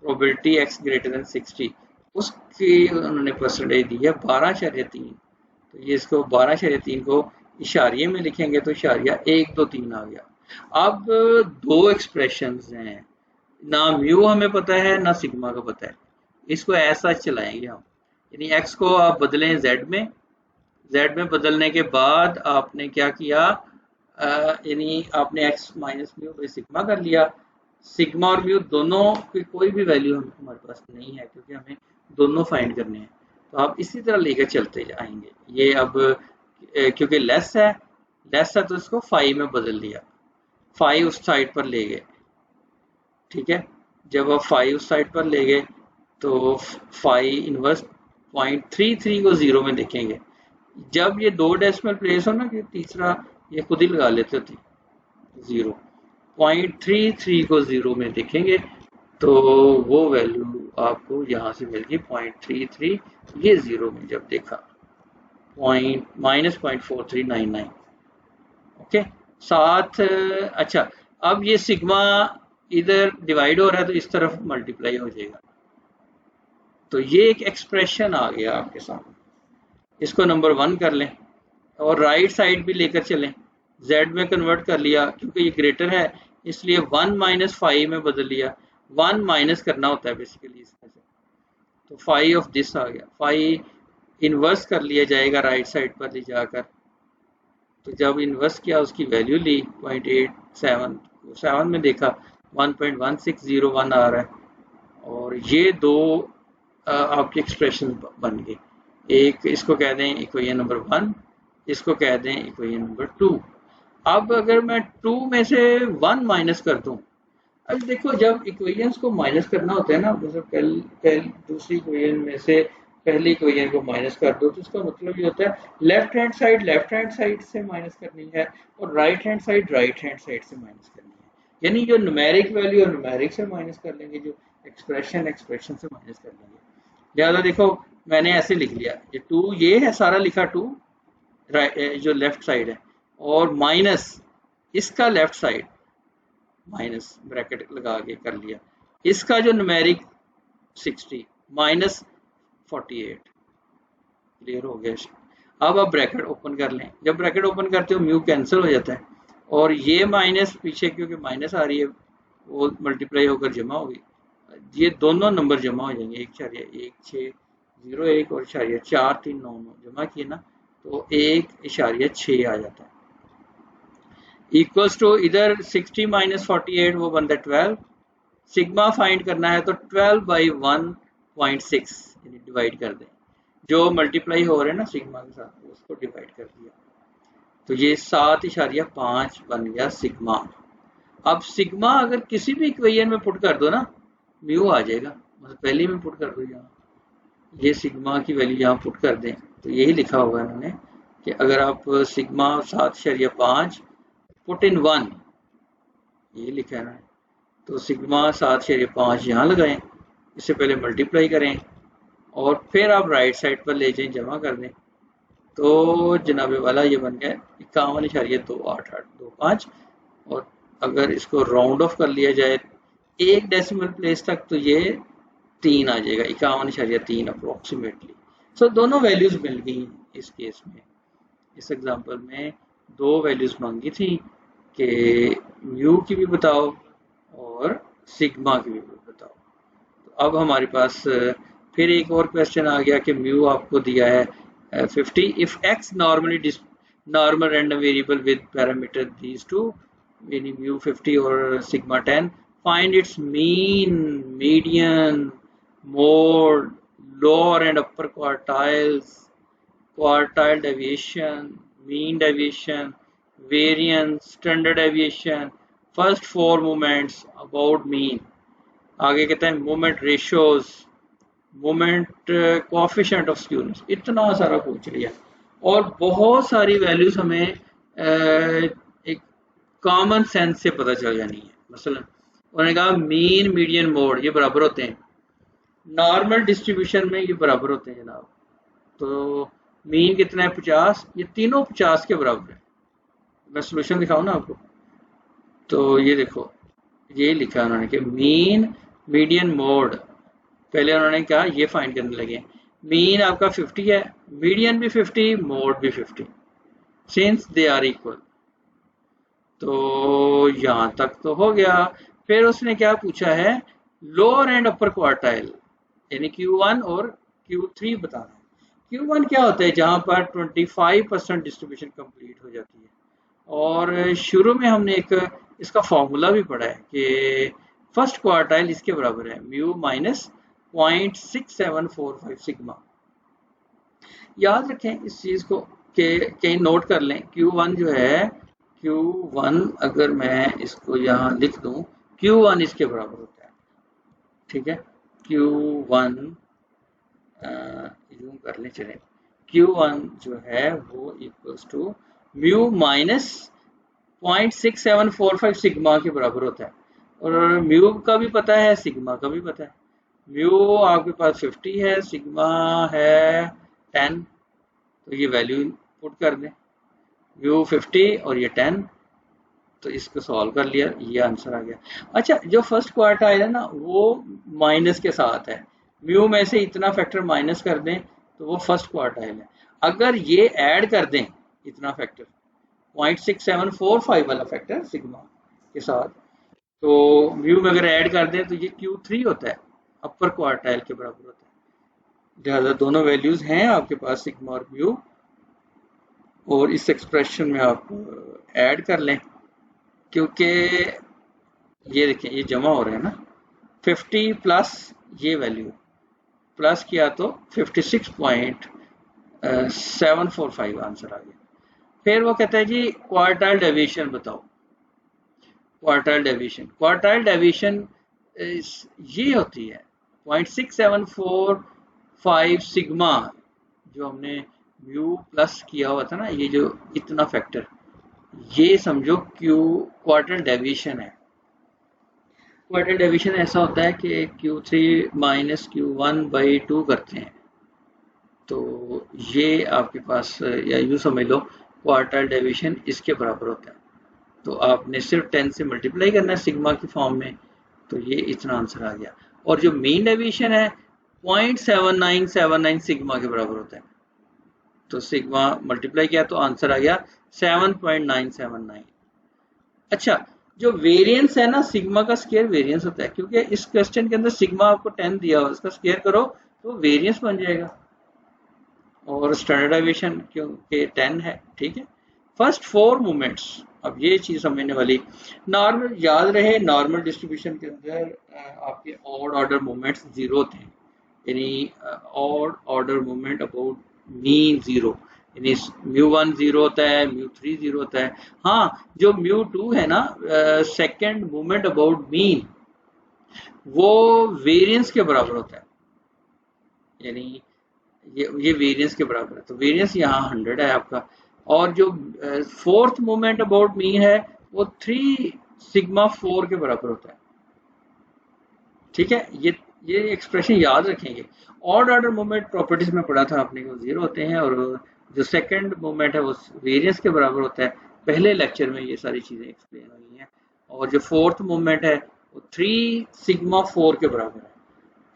probability x greater then 60, उसकी उन्होंने परसेंटेज दी है 12.3। तो ये इसको 12.3 को इशारिये में लिखेंगे तो इशारिया 123 आ गया। अब दो एक्सप्रेशंस हैं, ना म्यू हमें पता है ना सिग्मा का पता है, इसको ऐसा चलाएंगे हम, यानी x को आप बदलें z में, z में बदलने के बाद आपने क्या किया, यानी आपने x minus mu by sigma कर लिया। सिग्मा और म्यू दोनों की कोई भी वैल्यू हमारे पास नहीं है क्योंकि हमें दोनों फाइंड करने हैं, तो आप इसी तरह लेकर चलते जाएंगे। ये अब क्योंकि लेस है तो इसको 5 में बदल दिया, 5 उस साइड पर ले गए। ठीक है, जब आप 5 उस साइड पर ले गए तो 5 इनवर्स 0.33 को 0 में देखेंगे। जब ये 2 डेसिमल प्लेस हो ना, कि तीसरा ये खुद ही लगा लेते होती 0, 0.33 को 0 में देखेंगे तो वो वैल्यू आपको यहाँ से मिल गई 0.33, ये 0 में जब देखा -0.4399। ओके, साथ अच्छा, अब ये सिग्मा इधर डिवाइड हो रहा है तो इस तरफ मल्टीप्लाई हो जाएगा। तो ये एक एक्सप्रेशन आ गया आपके सामने, इसको नंबर 1 कर लें और राइट साइड भी लेकर चलें, z में कन्वर्ट कर लिया क्योंकि ये ग्रेटर है इसलिए 1 - 5 में बदल लिया। 1 माइनस करना होता है बेसिकली इसमें से, तो 5 ऑफ दिस आ गया। 5 इनवर्स कर लिया जाएगा राइट साइड पर ले जाकर, तो जब इनवर्स किया उसकी वैल्यू ली 0.87 में देखा 1.1601 आ रहा है, और ये दो आपकी एक्सप्रेशन बन गई। एक इसको कह दें इक्वेशन नंबर 1, इसको कह दें इक्वेशन नंबर 2। अब अगर मैं 2 में से 1 माइनस कर दूं, अब देखो जब इक्वेशंस को माइनस करना होता है ना, जैसे दूसरी इक्वेशन में से पहली इक्वेशन को माइनस कर दो तो इसका मतलब ये होता है लेफ्ट हैंड साइड से माइनस करनी है और राइट हैंड साइड से माइनस करनी है। यानी जो न्यूमेरिक वैल्यू और न्यूमेरिक से माइनस कर लेंगे, जो एक्सप्रेशन से माइनस कर लेंगे। लिहाजा देखो मैंने ऐसे लिख लिया, ये 2 ये है सारा लिखा 2 जो लेफ्ट साइड है, और माइनस इसका लेफ्ट साइड माइनस ब्रैकेट लगा के कर लिया, इसका जो न्यूमेरिक 60 माइनस 48। क्लियर हो गया। अब आप ब्रैकेट ओपन कर लें, जब ब्रैकेट ओपन करते हो म्यू कैंसिल हो जाता है और ये माइनस पीछे क्योंकि माइनस आ रही है वो मल्टीप्लाई होकर जमा होगी, ये दोनों नंबर जमा हो जाएंगे 1.1601 और 4399 जमा किए ना तो 1.6 आ जाता है। इक्वल्स टू इधर 60 - 48 वो बनता है 12। सिग्मा फाइंड करना है तो 12/1.6 यानी डिवाइड कर दें, जो मल्टीप्लाई हो रहे हैं ना सिग्मा के साथ उसको डिवाइड कर दिया तो ये 7.5 बन गया सिग्मा। अब सिग्मा अगर किसी भी इक्वेशन में पुट कर दो ना म्यू आ जाएगा, मतलब पहले में पुट कर दो, यहाँ ये सिग्मा की वैल्यू यहाँ पुट कर दें तो यही लिखा हुआ है उन्होंने कि अगर आप सिग्मा 7.5 पुट इन 1, ये लिखा है ना, तो सिग्मा 7.5 यहाँ लगाएं, इससे पहले मल्टीप्लाई करें और फिर आप राइट साइड पर ले जाएं जमा कर दें तो जनाबे वाला ये बन गया 51.28825। और अगर इसको राउंड ऑफ कर लिया जाए एक डेसिमल प्लेस तक तो ये 3 आ जाएगा, 51.3 अप्रोक्सीमेटली। सो दोनों वैल्यूज मिल गई इस केस में। इस एग्जांपल में 2 वैल्यूज मांगी थी कि म्यू की भी बताओ और सिग्मा की भी बताओ। तो अब हमारे पास फिर एक और क्वेश्चन आ गया कि म्यू आपको दिया है 50 if x normal random variable with parameter these two, यानी म्यू 50 और sigma 10, find its mean, median, mode, lower and upper quartile deviation, mean deviation, variance, standard deviation, first 4 moments about mean। आगे कहते हैं moment ratios, moment coefficient of skewness, इतना सारा पूछ लिया और बहुत सारी वैल्यूज हमें एक कॉमन सेंस से पता चल जानी है। मसलन उन्होंने कहा मीन मीडियन मोड ये बराबर होते हैं, नॉर्मल डिस्ट्रीब्यूशन में ये बराबर होते हैं जनाब। तो मीन कितना है 50, ये तीनों 50 के बराबर है। मैं सोल्यूशन दिखाऊं ना आपको, तो ये देखो ये लिखा उन्होंने कि मीन मीडियन मोड, पहले उन्होंने कहा ये फाइंड करने लगे, मीन आपका 50 है, मीडियन भी 50, मोड भी 50, सिंस दे आर इक्वल। तो यहां तक तो हो गया। फिर उसने क्या पूछा है लोअर एंड अपर क्वार्टाइल यानी Q1 और Q3 बताना है। Q1 क्या होता है जहां पर 25% डिस्ट्रीब्यूशन कंप्लीट हो जाती है, और शुरू में हमने एक इसका फॉर्मूला भी पढ़ा है कि फर्स्ट क्वार्टाइल इसके बराबर है म्यू माइनस 0.6745 सिग्मा। याद रखें इस चीज को, के कहीं नोट कर लें, Q1 जो है, Q1 अगर मैं इसको यहाँ लिख दूं, Q1 इसके बराबर होता है, ठीक है। Q1 यूं कर लें, चलें, Q1 जो है वो equals to mu minus 0.6745 sigma के बराबर होता है। और म्यू का भी पता है, सिग्मा का भी पता है। म्यू आपके पास 50 है, सिग्मा है 10, तो ये वैल्यू पुट कर दें, म्यू 50 और ये 10, तो इसको सॉल्व कर लिया, ये आंसर आ गया। अच्छा, जो फर्स्ट क्वार्टाइल है ना वो माइनस के साथ है, म्यू में से इतना फैक्टर माइनस कर दें तो वो फर्स्ट क्वार्टाइल है। अगर ये ऐड कर दें इतना फैक्टर 0.6745 वाला फैक्टर सिग्मा के साथ, तो म्यू में अगर ऐड कर दें तो ये Q3 होता है, अपर क्वार्टाइल के बराबर होता है। लिहाजा दोनों वैल्यूज हैं आपके पास, सिग्मा और म्यू, और इस एक्सप्रेशन में आप ऐड कर लें, क्योंकि ये देखें ये जमा हो रहे हैं ना, 50 प्लस ये वैल्यू प्लस किया तो 56.745 आंसर आ गया। फिर वो कहता है जी क्वार्टाइल डेविएशन बताओ। क्वार्टाइल डेविएशन ये होती है 0.6745 सिग्मा, जो हमने म्यू प्लस किया हुआ था ना, ये जो इतना फैक्टर, ये समझो क्वार्टाइल डेविएशन है। क्वार्टाइल डेविएशन ऐसा होता है कि Q3 माइनस Q1/2 करते हैं, तो ये आपके पास, या यूँ समझ लो क्वार्टाइल डेविएशन इसके बराबर होता है। तो आपने सिर्फ 10 से मल्टीप्लाई करना है सिग्मा की फॉर्म में, तो ये इतना आंसर आ गया। और जो मीन डेविएशन है 0.7979 सिग्मा के बराबर होता है, तो सिग्मा मल्टीप्लाई किया तो आंसर आ गया 7.979। अच्छा, जो वेरिएंस है ना, सिग्मा का स्क्वायर वेरिएंस होता है, क्योंकि इस क्वेश्चन के अंदर सिग्मा आपको 10 दिया हुआ, उसका स्क्वायर करो तो वेरिएंस बन जाएगा, और स्टैंडर्ड डेविएशन क्योंकि 10 है, ठीक है। फर्स्ट 4 मूवमेंट्स, अब ये चीज समझने वाली, नॉर्मल याद रहे, नॉर्मल डिस्ट्रीब्यूशन के अंदर आपके ऑड ऑर्डर मूवमेंट्स 0 होते हैं, यानी odd order movement about mean 0, यानी μ1 0 होता है, μ3 0 होता है। हाँ, जो μ2 है ना, सेकेंड मूवमेंट अबाउट मीन, वो वेरिएंस के बराबर होता है, यानी ये वेरिएंस के बराबर है, तो वेरिएंस यहाँ 100 है आपका। और जो फोर्थ मूवमेंट अबाउट मीन है वो 3 सिग्मा 4 के बराबर होता है, ठीक है। ये एक्सप्रेशन याद रखेंगे। ऑड ऑर्डर मूवमेंट प्रॉपर्टीज में पढ़ा था आपने, वो 0 होते हैं, और जो सेकंड मूवमेंट है वो वेरिएंस के बराबर होता है। पहले लेक्चर में ये सारी चीजें एक्सप्लेन हुई हैं। और जो फोर्थ मूवमेंट है वो 3 सिग्मा 4 के बराबर है,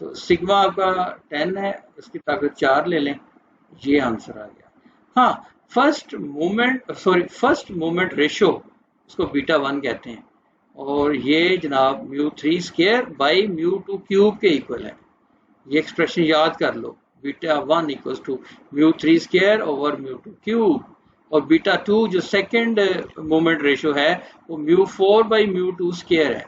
तो सिग्मा आपका 10 है, उसकी ताकत 4 ले लें, ये आंसर आ गया। हाँ, फर्स्ट मूवमेंट रेशो, उसको बीटा 1 कहते हैं, और ये जनाब μ3 स्क्वायर बाई μ2 क्यूब के इक्वल है। ये एक्सप्रेशन याद कर लो, beta 1 equals to μ3 square over μ2 cube, और बीटा 2 जो सेकंड मोमेंट रेशो है वो μ4 बाई μ2 स्क्वायर है।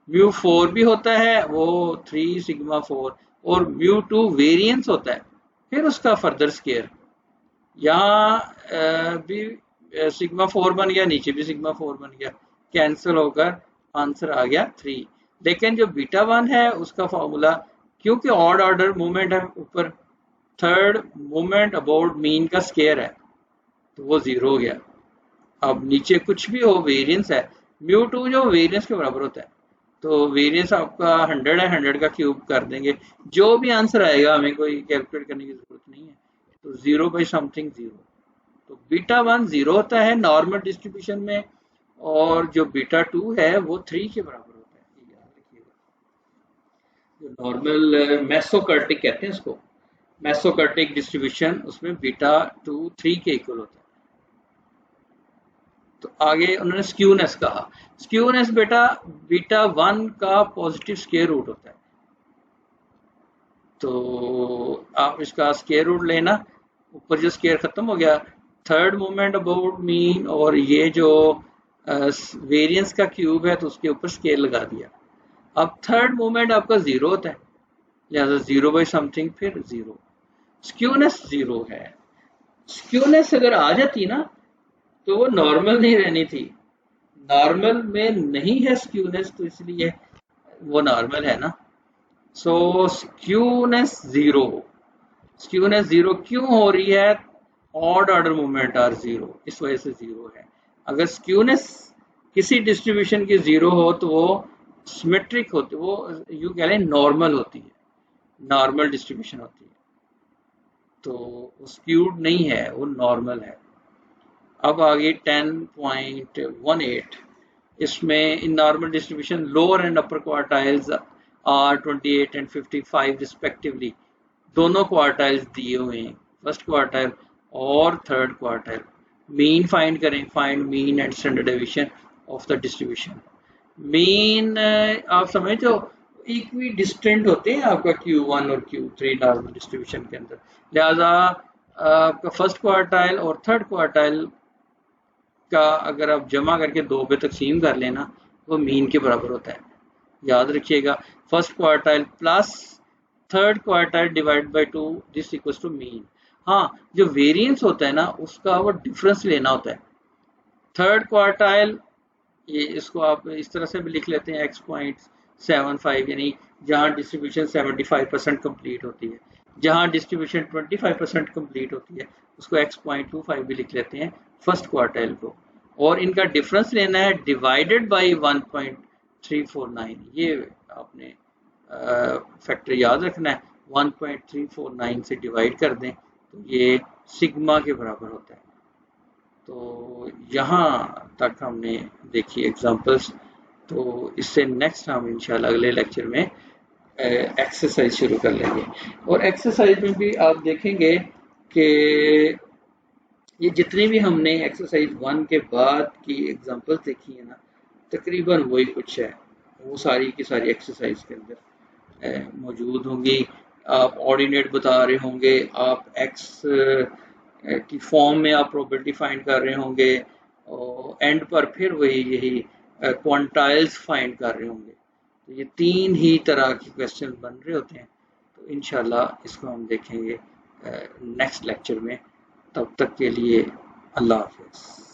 μ4 भी होता है वो 3 सिग्मा 4, और μ2 वेरिएंस होता है, फिर उसका फर्दर स्क्वायर। यहाँ भी सिग्मा 4 बन गया, नीचे भी सिग्मा 4 बन गया, कैंसिल होकर आंसर आ गया 3। लेकिन जो बीटा 1 है उसका फॉर्मूला, क्योंकि ऑड ऑर्डर मूवमेंट है, ऊपर थर्ड मूवमेंट अबाउट मीन का स्क्वायर है, तो वो 0 हो गया। अब नीचे कुछ भी हो, वेरिएंस है, μ2 जो वेरिएंस के बराबर होता है, तो वेरिएंस आपका 100 है, 100 का क्यूब कर देंगे, जो भी आंसर आएगा हमें कोई कैलकुलेट करने की जरूरत नहीं है, तो 0 बाई समथिंग 0। तो बीटा 1 0 होता है नॉर्मल डिस्ट्रीब्यूशन में, और जो बीटा 2 है वो 3 के बराबर होता है, ये याद रखिएगा। जो नॉर्मल मेसोकर्टिक कहते हैं इसको, मेसोकर्टिक डिस्ट्रीब्यूशन, उसमें बीटा 2 3 के इक्वल होता है। तो आगे उन्होंने स्क्यूनेस कहा, स्क्यूनेस बेटा बीटा 1 का पॉजिटिव स्क्वायर रूट होता है, तो आप इसका स्क्वायर रूट लेना, ऊपर जो स्क्वायर खत्म हो गया, थर्ड मूवमेंट अबाउट मीन, और ये जो वेरिएंस का क्यूब है तो उसके ऊपर स्क्वायर लगा दिया। अब थर्ड मूवमेंट आपका 0 होता है, लिहाजा 0 बाई समथिंग फिर 0, स्क्यूनेस 0 है। स्क्यूनेस अगर आ जाती ना तो वो नॉर्मल नहीं रहनी थी, नॉर्मल में नहीं है स्क्यूनेस तो इसलिए वो नॉर्मल है ना। So skewness zero, skewness zero क्यों हो रही है, odd order movement are zero, इस वजह से जीरो है। अगर स्क्यूनेस किसी डिस्ट्रीब्यूशन की जीरो हो तो वो सिमेट्रिक होती, वो यूं कह लें नॉर्मल होती है, नॉर्मल डिस्ट्रीब्यूशन होती है, तो स्क्यूड नहीं है, वो नॉर्मल है। अब आगे 10.18, इसमें in normal distribution lower and upper quartiles are 28 and 55 respectively, दोनों क्वार्टाइल्स दिए हुए हैं, फर्स्ट क्वार्टाइल और थर्ड क्वार्टाइल। मीन फाइंड करें, find mean and standard deviation of the distribution. Mean आप समझते हो इक्वी डिस्टेंट होते हैं आपका Q1 और Q3 नॉर्मल डिस्ट्रीब्यूशन के अंदर, लिहाजा आपका फर्स्ट क्वार्टाइल और थर्ड क्वार्टाइल का अगर आप जमा करके 2 पे तकसीम कर लेना वो मीन के बराबर होता है। याद रखिएगा, first quartile plus third quartile divide by 2 this equals to mean. हाँ, जो वेरिएंस होता है ना उसका वो डिफरेंस लेना होता है। थर्ड क्वार्टाइल, ये इसको आप इस तरह से भी लिख लेते हैं x.75, यानी जहाँ डिस्ट्रीब्यूशन 75% कंप्लीट होती है, जहाँ डिस्ट्रीब्यूशन 25% कंप्लीट होती है उसको x.25 भी लिख लेते हैं फर्स्ट क्वार्टाइल को, और इनका डिफरेंस लेना है डिवाइडेड बाय 1.349। ये आपने फैक्टर याद रखना है, 1.349 से डिवाइड कर दें तो ये सिग्मा के बराबर होता है। तो यहाँ तक हमने देखी एग्जांपल्स, तो इससे नेक्स्ट हम इंशाल्लाह अगले लेक्चर में एक्सरसाइज शुरू कर लेंगे। और एक्सरसाइज में भी आप देखेंगे कि ये जितनी भी हमने एक्सरसाइज 1 के बाद की एग्जांपल्स देखी है ना, तकरीबन वही कुछ है, वो सारी की सारी एक्सरसाइज के अंदर मौजूद होंगी। आप ऑर्डिनेट बता रहे होंगे, आप एक्स की फॉर्म में आप प्रोबेबिलिटी फाइंड कर रहे होंगे, और एंड पर फिर वही यही क्वांटाइल्स फाइंड कर रहे होंगे। तो ये 3 ही तरह के क्वेश्चन बन रहे होते हैं। तो इंशाल्लाह इसको हम देखेंगे नेक्स्ट लेक्चर में। तब तक के लिए अल्लाह हाफिज़।